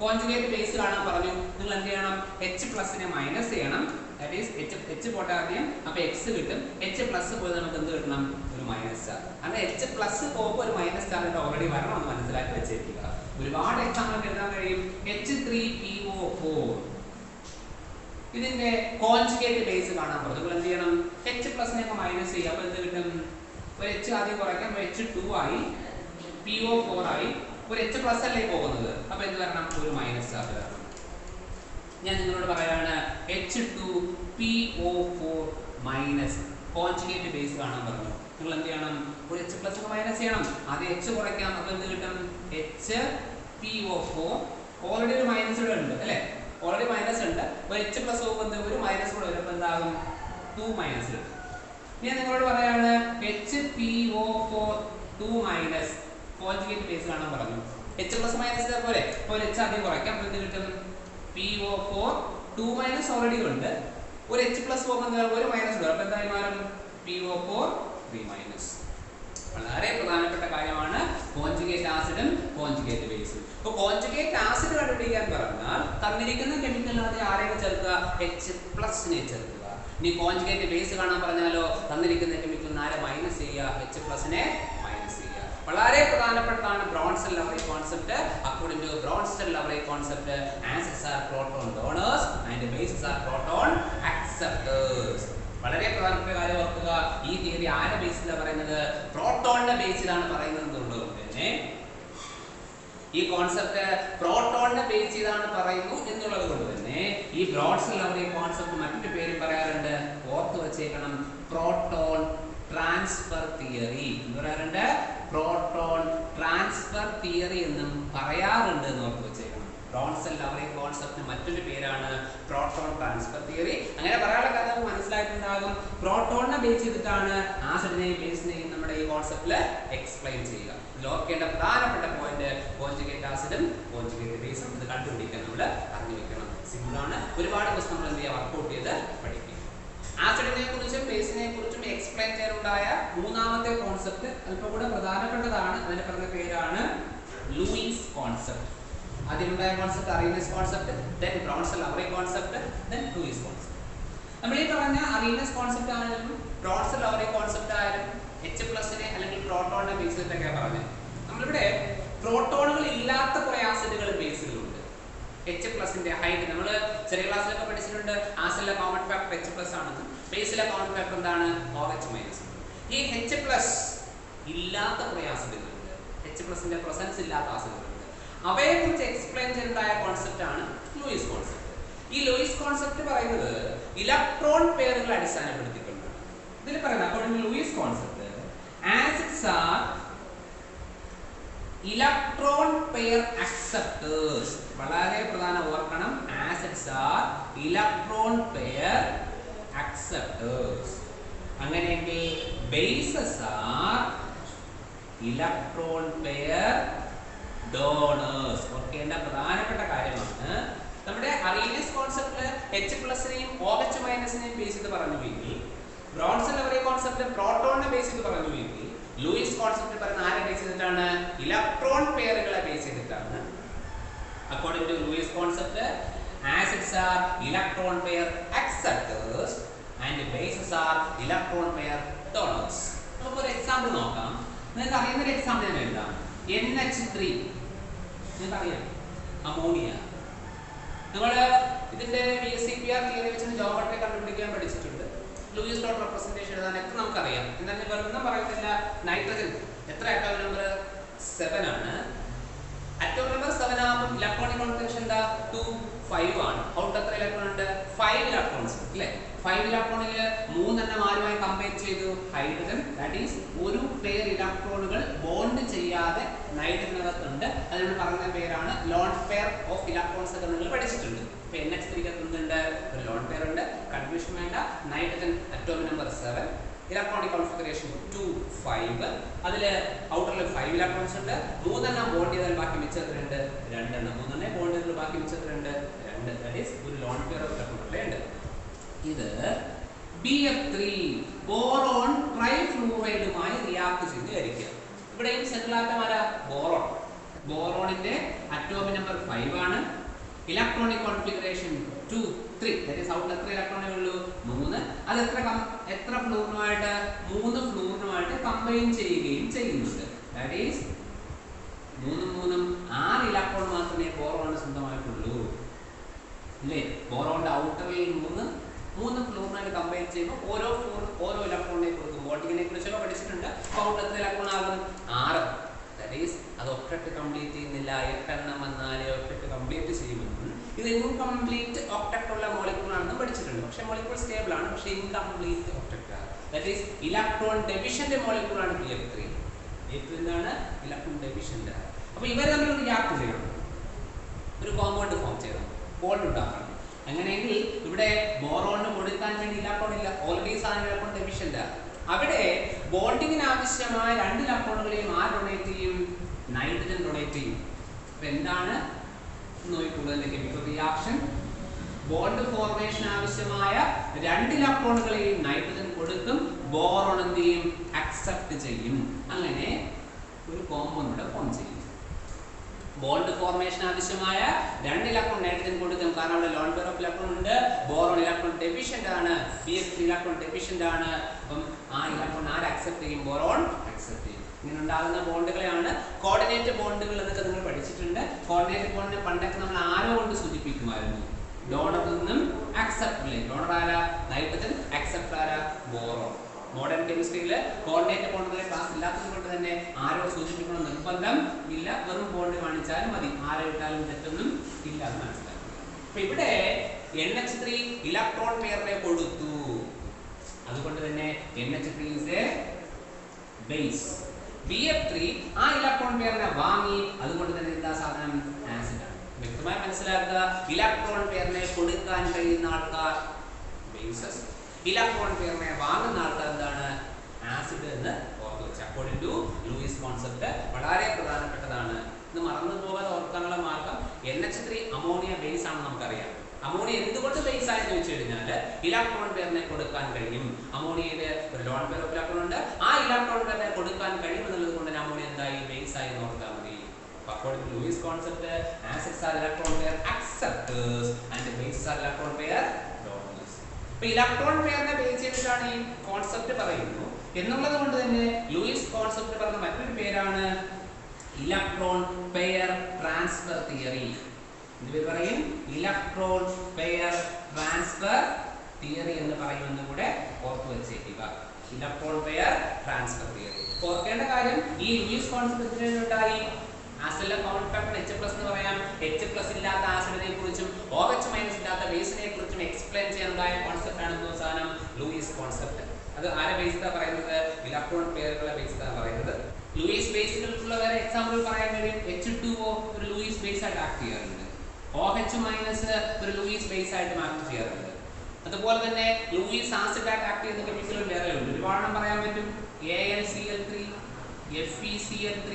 കോൺജുഗേറ്റ് ബേസ് കാണാൻ പറഞ്ഞു. നിങ്ങൾ എന്ത് ചെയ്യണം? H+നെ മൈനസ് ചെയ്യണം. ദാറ്റ് ഈസ് H പോട്ടെ ആദ്യം, അപ്പോൾ X കിട്ടും. H+ പോയി നമുക്ക് എന്ത് കിട്ടണം? ഒരു മൈനസ് ചാർജ്. അങ്ങനെ H+ പോകുമ്പോൾ ഒരു മൈനസ് ചാർജ് ഓൾറെഡി വരണം എന്ന് മനസ്സിലാക്കി വെച്ചേക്കുക. ഒരുപാട് എക്സാമ്പിൾ എഴുതാൻ കഴിയും. H3PO4 ഇതിന്റെ കോൺജുഗേറ്റ് ബേസ് കാണാൻ പറഞ്ഞു. നിങ്ങൾ എന്ത് ചെയ്യണം? H+നെ മൈനസ് ചെയ്യുക. അപ്പോൾ എന്ത് കിട്ടും? ഒരു H ആദ്യം കുറയ്ക്കാം, H2 ആയി, PO4 ആയി. ഒരു H+ അല്ലേ പോകുന്നത്, അപ്പോൾ എന്ത് വരണം? ഒരു മൈനസ് ചാർജ് വരണം. ഞാൻ നിങ്ങളോട് പറയാണ് H2PO4- കോൺജുഗേറ്റ് ബേസ് കാണാൻ പറഞ്ഞു. നിങ്ങൾ എന്ത് ചെയ്യണം? ഒരു H+ മൈനസ് ചെയ്യണം. ആദ്യം H കുറയ്ക്കാം, അപ്പോൾ എന്ത് കിട്ടും? HPO4. ഓൾറെഡി ഒരു മൈനസ് ഇവിടെ ഉണ്ട് അല്ലേ? ഓൾറെഡി മൈനസ് ഉണ്ട്. ഒരു H+ പോകുമ്പോൾ ഒരു മൈനസ് കൂടെ വരുമ്പോൾ എന്താകും? 2- കിട്ടും. ഞാൻ നിങ്ങളോട് പറയാണ് HPO4-2- കോൺജുഗേറ്റ് ബേസ് കാണാൻ പറഞ്ഞു. H+ മൈനസ് പോലെ ഒരു H ആദ്യം കുറയ്ക്കാം, അപ്പോൾ എന്ത് കിട്ടും? PO4-2- ഓൾറെഡി ഉണ്ട്. ഒരു H+ പോകുമ്പോൾ ഒരു മൈനസ് ഉണ്ട്, അപ്പോൾ എന്തായി മാറും? PO4-3-. വളരെ പ്രധാനപ്പെട്ട കാര്യമാണ് കോൺജുഗേറ്റ് ആസിഡും കോൺജുഗേറ്റ് ബേസും. അപ്പോൾ കോൺജുഗേറ്റ് ആസിഡ് കണ്ടുപിടിക്കാൻ പറഞ്ഞാൽ തന്നിരിക്കുന്ന കെമിക്കലിനകത്ത് ആരെയും ചേർക്കുക? H+നെ ചേർക്കുക. ഇനി കോൺജുഗേറ്റ് ബേസ് കാണാൻ പറഞ്ഞാലോ തന്നിരിക്കുന്ന കെമിക്കലിന് ആരെ മൈനസ് ചെയ്യുക? H+നെ മൈനസ് ചെയ്യുക. വളരെ പ്രധാനപ്പെട്ടതാണ് Bronsted Lowry concept. According to Bronsted Lowry concept, acids are proton donors and bases are proton acceptors. വളരെ പ്രധാനപ്പെട്ട കാര്യം ഓർക്കുക. ഈ തിയറി ആരുടെ ബേസിലാണ് പറയുന്നത്? പ്രോട്ടോണിന്റെ ബേസിലാണ് പറയുന്നത് എന്നുള്ളത് തന്നെ ഈ കോൺസെപ്റ്റ് പ്രോട്ടോണിന്റെ ബേസ് ചെയ്താണ് പറയുന്നു എന്നുള്ളത് കൊണ്ട് തന്നെ ഈ ബ്രോൺസൺ-ലവറി കോൺസെപ്റ്റ് മറ്റൊരു പേരും പറയാറുണ്ട്. ഓർത്ത് വെച്ചേക്കണം, പ്രോട്ടോൺ ട്രാൻസ്ഫർ തിയറി എന്ന് പറയാറുണ്ട്. പ്രോട്ടോൺ ട്രാൻസ്ഫർ തിയറി എന്നും പറയാറുണ്ട് എന്ന് ഓർത്ത് വെച്ചേക്കണം. ബ്രോൺസൺ-ലവറി കോൺസെപ്റ്റിന് മറ്റൊരു പേരാണ് പ്രോട്ടോൺ ട്രാൻസ്ഫർ തിയറി. അങ്ങനെ പറയാനുള്ള കാര്യം നമുക്ക് മനസ്സിലായിട്ടുണ്ടാകും. പ്രോട്ടോണിനെ ബേസ് ചെയ്തിട്ടാണ് ആസിഡിനെയും ബേസിനെയും നമ്മുടെ ഈ കോൺസെപ്റ്റിൽ എക്സ്പ്ലെയിൻ ചെയ്യുക. ഇതിൽ ഓർക്കേണ്ട പ്രധാനപ്പെട്ട പോയിന്റ് കോൺജുഗേറ്റ് ആസിഡും കോൺജുഗേറ്റ് ബേസും ഇത് കണ്ടുപിടിക്കാൻ നമ്മൾ അറിഞ്ഞു വെക്കണം. സിമ്പിളാണ്. ഒരുപാട് ക്വസ്റ്റ്യൻ നമ്മൾ എന്ത് ചെയ്യുക? വർക്കൗട്ട് ചെയ്ത് പഠിക്കും. ആസിഡിനെ കുറിച്ചും ബേസിനെ കുറിച്ചും എക്സ്പ്ലെയിൻ ചെയ്യാനുണ്ടായ മൂന്നാമത്തെ കോൺസെപ്റ്റ് അല്പം കൂടെ പ്രധാനപ്പെട്ടതാണ്. അതിന്റെ പറഞ്ഞ പേരാണ് ലൂയിസ് കോൺസെപ്റ്റ്. ആദ്യം ഉണ്ടായ concept Arrhenius concept, then Bronsted Lowry concept, then Lewis concept. നമ്മൾ ഈ പറഞ്ഞ അറീനസ് കോൺസെപ്റ്റ് ആണെങ്കിലും ബ്രോൺസൺ ലവറി കോൺസെപ്റ്റ് ആയാലും എച്ച് പ്ലസിനെ അല്ലെങ്കിൽ പ്രോട്ടോണിനെ ബേസ് ചെയ്തിട്ടൊക്കെ പറഞ്ഞത്. നമ്മളിവിടെ പ്രോട്ടോണുകൾ ഇല്ലാത്ത കുറെ ആസിഡുകൾ ബേസുകളുണ്ട്. എച്ച് പ്ലസിന്റെ ഹൈറ്റ് നമ്മൾ ചെറിയ ക്ലാസ്സിലൊക്കെ പഠിച്ചിട്ടുണ്ട്. ആസിഡിലെ കോമൺ ഫാക്ടർ എച്ച് പ്ലസ് ആണെന്ന്. ബേസിലെ കോമൺ ഫാക്ടർ എന്താണ്? OH minus. ഈ എച്ച് പ്ലസ് ഇല്ലാത്ത കുറെ ആസിഡുകളുണ്ട്. എച്ച് പ്ലസിന്റെ പ്രസൻസ് ഇല്ലാത്ത ആസിഡുകളുണ്ട്. അവയെ കുറിച്ച് എക്സ്പ്ലെയിൻ ചെയ്തതായ കോൺസെപ്റ്റ് ആണ് ലൂയിസ് കോൺസെപ്റ്റ്. ഈ ലൂയിസ് കോൺസെപ്റ്റ് പറയുന്നത് ഇലക്ട്രോൺ പെയറുകൾ അടിസ്ഥാനപ്പെടുത്തിക്കൊണ്ടാണ്. ഇതിൽ പറയുന്നത് according to Lewis concept acids are electron pair acceptors. വളരെ പ്രധാനം ഓർക്കണം. acids are electron pair acceptors. അങ്ങനെയെങ്കിൽ bases are electron pair donors. ഓർക്കേണ്ട പ്രധാനപ്പെട്ട കാര്യമാണ്. നമ്മുടെ അറീനസ് കോൺസെപ്റ്റില് എച്ച് പ്ലസിനെയും OH മൈനസിനെയും ബേസ് ചെയ്ത് പറഞ്ഞുവെങ്കിൽ, ബ്രോൺസൺ ലവറി കോൺസെപ്റ്റ് പ്രോട്ടോണിനെ ബേസ് ചെയ്ത് പറഞ്ഞുവെങ്കിൽ, ലൂയിസ് കോൺസെപ്റ്റ് പറയുന്ന ആരെ ബേസ് ചെയ്തിട്ടാണ്? ഇലക്ട്രോൺ പെയറുകളെ ബേസ് ചെയ്തിട്ടാണ്. According to Lewis concept acids are electron pair acceptors and bases are electron pair donors. നമുക്ക് ഒരു എക്സാമ്പിൾ നോക്കാം. നിങ്ങൾക്ക് അറിയുന്ന ഒരു എക്സാമ്പിൾ ഞാൻ എഴുതാം. NH3 നിങ്ങൾക്ക് അറിയാം, അമോണിയ. നമ്മൾ ഇതിന്റെ VSEPR തിയറി വെച്ച് ജോമെട്രി കണ്ടുപിടിക്കാൻ പഠിച്ചിട്ടുണ്ട്. ലൂയിസ് ഡോട്ട് റെപ്രസെന്റേഷൻ എഴുതാനൊക്കെ നമുക്കറിയാം. എന്നാൽ വെറുതെ പറയുന്നില്ല. നൈട്രജൻ എത്ര ആറ്റോം നമ്പർ 7 ആണ്. ആറ്റോം നമ്പർ 7 ആകുമ്പോൾ ഇലക്ട്രോണിക് കോൺഫിഗറേഷൻ എന്താ? 2 5 ആണ്. ഔട്ട് എത്ര ഇലക്ട്രോൺ ഉണ്ട്? 5 ഇലക്ട്രോൺസ് അല്ലേ? 5 ഇലക്ട്രോണിൽ 3 എണ്ണം ആരുമായി കമ്പയർ ചെയ്തു? ഹൈഡ്രജൻ. ദാറ്റ് ഈസ് ഒരു പെയർ ഇലക്ട്രോണുകൾ ബോണ്ട് ചെയ്യാതെ നൈട്രജനകത്തുണ്ട്. അതിനോട് പറയുന്ന പേരാണ് ലോൺ പെയർ ഓഫ് ഇലക്ട്രോൺസ് ഒക്കെ നിങ്ങൾ പഠിച്ചിട്ടുണ്ട്. ഇപ്പൊ NH3 എന്തുണ്ട്? ഒരു ലോൺ പെയർ ഉണ്ട്. കൺഫ്യൂഷൻ വേണ്ട. Nitrogen atomic number 7, electronic configuration 2 5. അതിൽ ഔട്ടറിൽ 5 ഇലക്ട്രോൺസ് ഉണ്ട്. 3 എണ്ണം ബോണ്ട് ചെയ്താൽ ബാക്കി മിച്ചത്തിലുണ്ട് 2 എണ്ണം. 3 എണ്ണം ബോണ്ട് ചെയ്താൽ ബാക്കി മിച്ചത്തിലുണ്ട് 2. ദാറ്റ് ഈസ് ഒരു ലോൺ പെയർ ഓഫ് ഇലക്ട്രോണുകളെ ഉണ്ട്. ഇത് BF3 ബോറോൺ ട്രൈഫ്ലൂറൈഡുമായി റിയാക്ട് ചെയ്ത് ഹരിക്കുക. ഇവിടെയും സെൻട്രൽ ആറ്റം ആരാ? ബോറോൺ. ബോറോണിന്റെ അറ്റോമിക് നമ്പർ 5 ആണ്. Electronic configuration 2 3. That is out എത്ര ഇലക്ട്രോണേ ഉള്ളൂ? 3. അത് എത്ര ഫ്ലൂറിനുമായിട്ട്? 3 ഫ്ലൂറിനുമായിട്ട് കമ്പൈൻ ചെയ്യുകയും ചെയ്യുന്നുണ്ട്. ദാറ്റ് ഈസ് 3 6 ഇലക്ട്രോൺ മാത്രമേ ബോറോൺ സ്വന്തമായിട്ടുള്ളൂ അല്ലേ? ബോറോണിന്റെ ഔട്ടറിൽ 3 ഫ്ലൂറിനായിട്ട് കമ്പൈൻ ചെയ്യുമ്പോൾ ഓരോ ഇലക്ട്രോണിനെ കൊടുക്കും. ബോണ്ടിങ്ങിനെ കുറിച്ചൊക്കെ പഠിച്ചിട്ടുണ്ട്. ഔട്ട് എത്ര ഇലക്ട്രോൺ ആകും? 6. ദാറ്റ് ഈസ് അത് ഒക്ടറ്റ് കംപ്ലീറ്റ് ചെയ്യുന്നില്ല. 8 എണ്ണം വന്നാലേ ഒക്ടറ്റ് കംപ്ലീറ്റ് ചെയ്യുമെന്നും ഇത് ഇൻകംപ്ലീറ്റ് ഒക്ടറ്റ് ഉള്ള മോളിക്യൂൾ ആണെന്ന് പഠിച്ചിട്ടുണ്ട്. പക്ഷേ മോളിക്യൂൾ സ്റ്റേബിൾ ആണ്, പക്ഷേ ഇൻകംപ്ലീറ്റ് ഒക്ടറ്റ് ആണ്. That is electron deficient molecule ആണ് BF3. BF3 എന്താണ്? Electron deficient. അപ്പോൾ ഇവർ തമ്മിൽ റിയാക്ട് ചെയ്യണം, ഒരു കോമ്പൗണ്ട് ഫോം ചെയ്യണം, ബോണ്ട് ഉണ്ടാക്കണം. അങ്ങനെയെങ്കിൽ ഇവിടെ ബോറോണിന് കൊടുക്കാൻ വേണ്ടി ഇലക്ട്രോൺ ഇല്ല. ഓൾറെഡി സാധനം ഇലക്ട്രോൺ ഡെഫിഷ്യന്റ്. അവിടെ ബോണ്ടിങ്ങിന് ആവശ്യമായ 2 ഇലക്ട്രോണുകളെയും ഡൊണേറ്റ് ചെയ്യും? നൈട്രജൻ ഡൊണേറ്റ് ചെയ്യും. അപ്പൊ എന്താണ് നോക്കിക്കൂടുതൽ കെമിക്കൽ റിയാക്ഷൻ? ബോണ്ട് ഫോർമേഷൻ ആവശ്യമായ 2 ഇലക്ട്രോണുകളെയും നൈട്രജൻ കൊടുക്കും. ബോറോൺ എന്ത് ചെയ്യും? അക്സെപ്റ്റ് ചെയ്യും. അങ്ങനെ ഒരു കോമ്പൗണ്ട് ഫോം ചെയ്യും. ബോണ്ട് ഫോർമേഷൻ ആവശ്യമായ 2 ഇലക്ട്രോൺ നൈട്രജൻ കൊടുക്കും. കാരണം അവിടെ ലോൺ പെയർ ഓഫ് ഇലക്ട്രോൺ ഉണ്ട്. ബോറോൺ ഇലക്ട്രോൺ ഡെഫിഷ്യന്റ് ആണ്. BF3 ഇലക്ട്രോൺ ഡെഫിഷ്യന്റ് ആണ്. അപ്പം ആ ഇലക്ട്രോൺ ആര് അക്സെപ്റ്റ് ചെയ്യും? ബോറോൺ അക്സെപ്റ്റ് ചെയ്യും. ഇങ്ങനെ ഉണ്ടാകുന്ന ബോണ്ടുകളെയാണ് കോർഡിനേറ്റ് ബോണ്ടുകൾ എന്നൊക്കെ നിങ്ങൾ പഠിച്ചിട്ടുണ്ട്. കോർഡിനേറ്റ് ബോണ്ടിനെ പണ്ടൊക്കെ നമ്മൾ ആരോ കൊണ്ട് സൂചിപ്പിക്കുമായിരുന്നു. ഡോണറിൽ നിന്നും അക്സെപ്റ്റ്. ഡോണർ ആരാ? നൈട്രജൻ. അക്സെപ്റ്റ് ആരാ? ബോറോൺ. മോഡേൺ കെമിസ്ട്രിയിൽ കോർഡിനേറ്റ് ബോണ്ടുകളെ ക്ലാസ് ഇല്ലാത്തത് കൊണ്ട് തന്നെ ആരോ സൂചിപ്പിക്കണം നിർബന്ധം ഇല്ല. വെറും ബോണ്ട് കാണിച്ചാലും മതി. ആരോ ഇട്ടാലും തെറ്റൊന്നും ഇല്ല എന്ന് മനസ്സിലാക്കുക. അപ്പൊ ഇവിടെ NH3 ഇലക്ട്രോൺ പെയറിനെ കൊടുത്തു. അതുകൊണ്ട് തന്നെ NH3 is a base. BF3 ആ ഇലക്ട്രോൺ പെയറിനെ വാങ്ങി. അതുകൊണ്ട് തന്നെ എന്താ സാധനം? ആസിഡ് ആണ്. വ്യക്തമായി മനസ്സിലാക്കുക. ഇലക്ട്രോൺ പെയറിനെ കൊടുക്കാൻ കഴിയുന്ന ആൾക്കാർ ബേസസ്, ഇലക്ട്രോൺ പെയറിനെ വാങ്ങുന്ന ആൾക്കാർ എന്താണ്? ആസിഡ് എന്ന് ഓർത്തു വെച്ചു. അക്കോർഡിംഗ് ടു ലൂയിസ് കോൺസെപ്റ്റ് വളരെ പ്രധാനപ്പെട്ടതാണ്. ഇത് മറന്നു പോകാതെ ഓർക്കാനുള്ള മാർഗം NH3 അമോണിയ ബേസ് ആണെന്ന് നമുക്കറിയാം. അമോണിയ എന്തുകൊണ്ട് ബേസ് ആയെന്ന് ചോദിച്ചു കഴിഞ്ഞാൽ ഇലക്ട്രോൺ പെയറിനെ കൊടുക്കാൻ കഴിയും. അമോണിയയിൽ ഒരു ലോൺ പെയർ ഓഫ് ഇലക്ട്രോൺ ഉണ്ട്. ആ ഇലക്ട്രോൺ പെയറിനെ കൊടുക്കാൻ കഴിയും എന്നുള്ളത് കൊണ്ട് തന്നെ അമോണിയ എന്തായി? ബേസ് ആയി ഓർത്താൽ മതി. According to Lewis concept, acids are electron pair acceptors and bases are electron pair donors. അപ്പോൾ ഇലക്ട്രോൺ പെയറിനെ ബേസ് ചെയ്തിട്ടാണ് ഈ കോൺസെപ്റ്റ് പറയുന്നു എന്നുള്ളത് കൊണ്ട് തന്നെ ലൂയിസ് കോൺസെപ്റ്റ് പറഞ്ഞ മറ്റൊരു പേരാണ് ഇലക്ട്രോൺ പെയർ ട്രാൻസ്ഫർ തിയറി. എന്ത് പറയും? ഇലക്ട്രോൺ പെയർ ട്രാൻസ്ഫർ തിയറി എന്ന് പറയുമെന്ന് കൂടെ ഓർത്തു വെച്ചേക്കുക. Electron pair transfer theory. ഓർക്കേണ്ട കാര്യം ഈ ലൂയിസ് കോൺസെപ്റ്റ് ഉണ്ടായി ആസിഡിലെ കോമൺ ഫാക്ടർ H+ എന്ന് പറയാം. H+ ഇല്ലാത്ത ആസിഡിനെ കുറിച്ചും OH- ഇല്ലാത്ത ബേസിനെ കുറിച്ചും എക്സ്പ്ലെയിൻ ചെയ്യാനുണ്ടായ കോൺസെപ്റ്റ് ആണ് സാധനം ലൂയിസ് കോൺസെപ്റ്റ്. അത് ആരെ ബേസിലാണ് പറയുന്നത്? ഇലക്ട്രോൺ പെയറുകളെ ബേസിലാണ് പറയുന്നത്. ലൂയിസ് ബേസിലുള്ള വേറെ എക്സാമ്പിൾ പറയാൻ കഴിയും. H2O ഒരു ലൂയിസ് ബേസ് ആയിട്ട് ആക്ട് ചെയ്യാറുണ്ട്. OH- ഒരു ലൂയിസ് ബേസ് ആയിട്ട് ആക്ട് ചെയ്യാറുണ്ട്. അതുപോലെ തന്നെ ലൂയിസ് ആസിഡ് ആയിട്ട് ആക്ട് ചെയ്യുന്ന കെമിക്കലുകൾ വേറെ ഉണ്ട്. ഒരുപാടെണ്ണം പറയാൻ പറ്റും. AlCl3, FeCl3,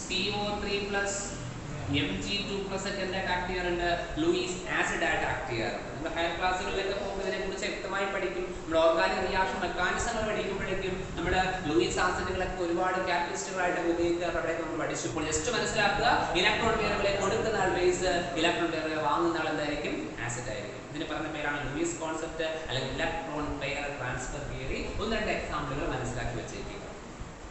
CO3+, Mg2+ ഒക്കെ എന്തായിട്ട് ആക്ട് ചെയ്യാറുണ്ട്? ലൂയിസ് ആസിഡ് ആയിട്ട് ആക്ട് ചെയ്യാറുണ്ട്. നമ്മൾ ഹയർ ക്ലാസ്സുകളിലൊക്കെ പോകുമ്പോൾ ഇതിനെക്കുറിച്ച് വ്യക്തമായി പഠിക്കും. നമ്മൾ ഓർഗാനിക് റിയാക്ഷൻ മെക്കാനിസങ്ങൾ പഠിക്കുമ്പോഴേക്കും നമ്മൾ ലൂയിസ് ആസിഡുകളൊക്കെ ഒരുപാട് കാറ്റലിസ്റ്റുകളായിട്ട് ഉപയോഗിക്കാറ് അവിടെ നമ്മൾ പഠിച്ചു. ഇപ്പോൾ ജസ്റ്റ് മനസ്സിലാക്കുക, ഇലക്ട്രോൺ പെയറുകളെ കൊടുക്കുന്ന ആൾ ബേസ്, ഇലക്ട്രോൺ പെയറുകളെ വാങ്ങുന്ന ആൾ എന്തായിരിക്കും? ആസിഡ് ആയിരിക്കും. ഇതിന് പറഞ്ഞ പേരാണ് ലൂയിസ് കോൺസെപ്റ്റ് അല്ലെങ്കിൽ ഇലക്ട്രോൺ പെയർ ട്രാൻസ്ഫർ തിയറി. ഒന്ന് രണ്ട് എക്സാമ്പിളുകൾ മനസ്സിലാക്കി വെച്ചേക്കുക.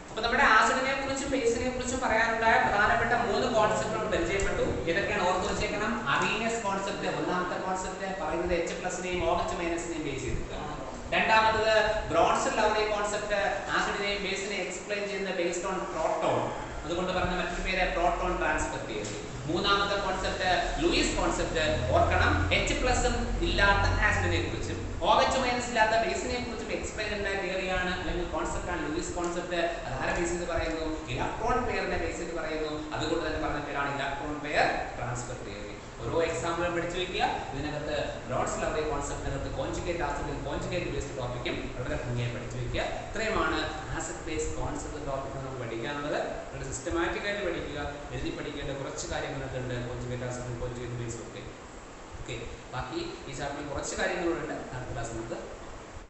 അപ്പോൾ നമ്മുടെ ആസിഡിനെ കുറിച്ചും ബേസിനെ കുറിച്ചും പറയാനുണ്ടായ പ്രധാനപ്പെട്ട 3 കോൺസെപ്റ്റുകൾ പരിചയപ്പെട്ടു. ഇതൊക്കെയാണ് ഓർത്ത് വെച്ചേക്കണം. അറീനിയസ് കോൺസെപ്റ്റ് ഒന്നാമത്തെ കോൺസെപ്റ്റ് പറയുന്നത് H+നെയും OH- ബേസ് ചെയ്തിട്ടാണ്. രണ്ടാമത്തത് ബ്രോൺസൺ ലവ്ലി കോൺസെപ്റ്റ് ആസിഡിനെയും ബേസിനെയും എക്സ്പ്ലെയിൻ ചെയ്യുന്ന ബേസ്ഡ് ഓൺ പ്രോട്ടോൺ. അതുകൊണ്ട് പറഞ്ഞ മറ്റൊരു പേര് പ്രോട്ടോൺ ട്രാൻസ്ഫർ തിയറി. മൂന്നാമത്തെ കോൺസെപ്റ്റ് ലൂയിസ് കോൺസെപ്റ്റ്. ഓർക്കണം, H+ ഇല്ലാത്ത ആസിഡിനെ കുറിച്ചും OH- ഇല്ലാത്ത ബേസിനെ കുറിച്ചും എക്സ്പ്ലെയിൻ ചെയ്യുന്ന തിയറിയാണ് അല്ലെങ്കിൽ കോൺസെപ്റ്റാണ് ലൂയിസ് കോൺസെപ്റ്റ്. അത് ആരെ ബേസ് ചെയ്ത് പറയുന്നു? ഇലക്ട്രോൺ പെയറിനെ ബേസ് ചെയ്ത് പറയുന്നു. അതുകൊണ്ട് തന്നെ പറഞ്ഞ പേരാണ് ഇലക്ട്രോൺ പെയർ ട്രാൻസ്ഫർ തിയറി. ഓരോ എക്സാമ്പിളും പഠിച്ചു വയ്ക്കുക. ഇതിനകത്ത് ബ്രോൺസൺ ലവ്ലി കോൺസെപ്റ്റിനകത്ത് കോൺജുഗേറ്റ് ആസിഡും കോൺജുഗേറ്റ് ബേസ്ഡ് ടോപ്പിക്കും വളരെ ഭംഗിയായി പഠിച്ചു വയ്ക്കുക. ഇത്രയുമാണ് ആസിഡ് ബേസ് കോൺസെപ്റ്റ് ടോപ്പിക് നമുക്ക് പഠിക്കാനുള്ളത്. വളരെ സിസ്റ്റമാറ്റിക് ആയിട്ട് പഠിക്കുക. എഴുതി പഠിക്കേണ്ട കുറച്ച് കാര്യങ്ങളൊക്കെ ഉണ്ട്. കോൺജുഗേറ്റ് ആസിഡും കോൺജുഗേറ്റ് ബേസും ഒക്കെ. ഓക്കെ, ബാക്കി ഈ ചാപ്റ്ററിൽ കുറച്ച് കാര്യങ്ങളുണ്ട്. അടുത്ത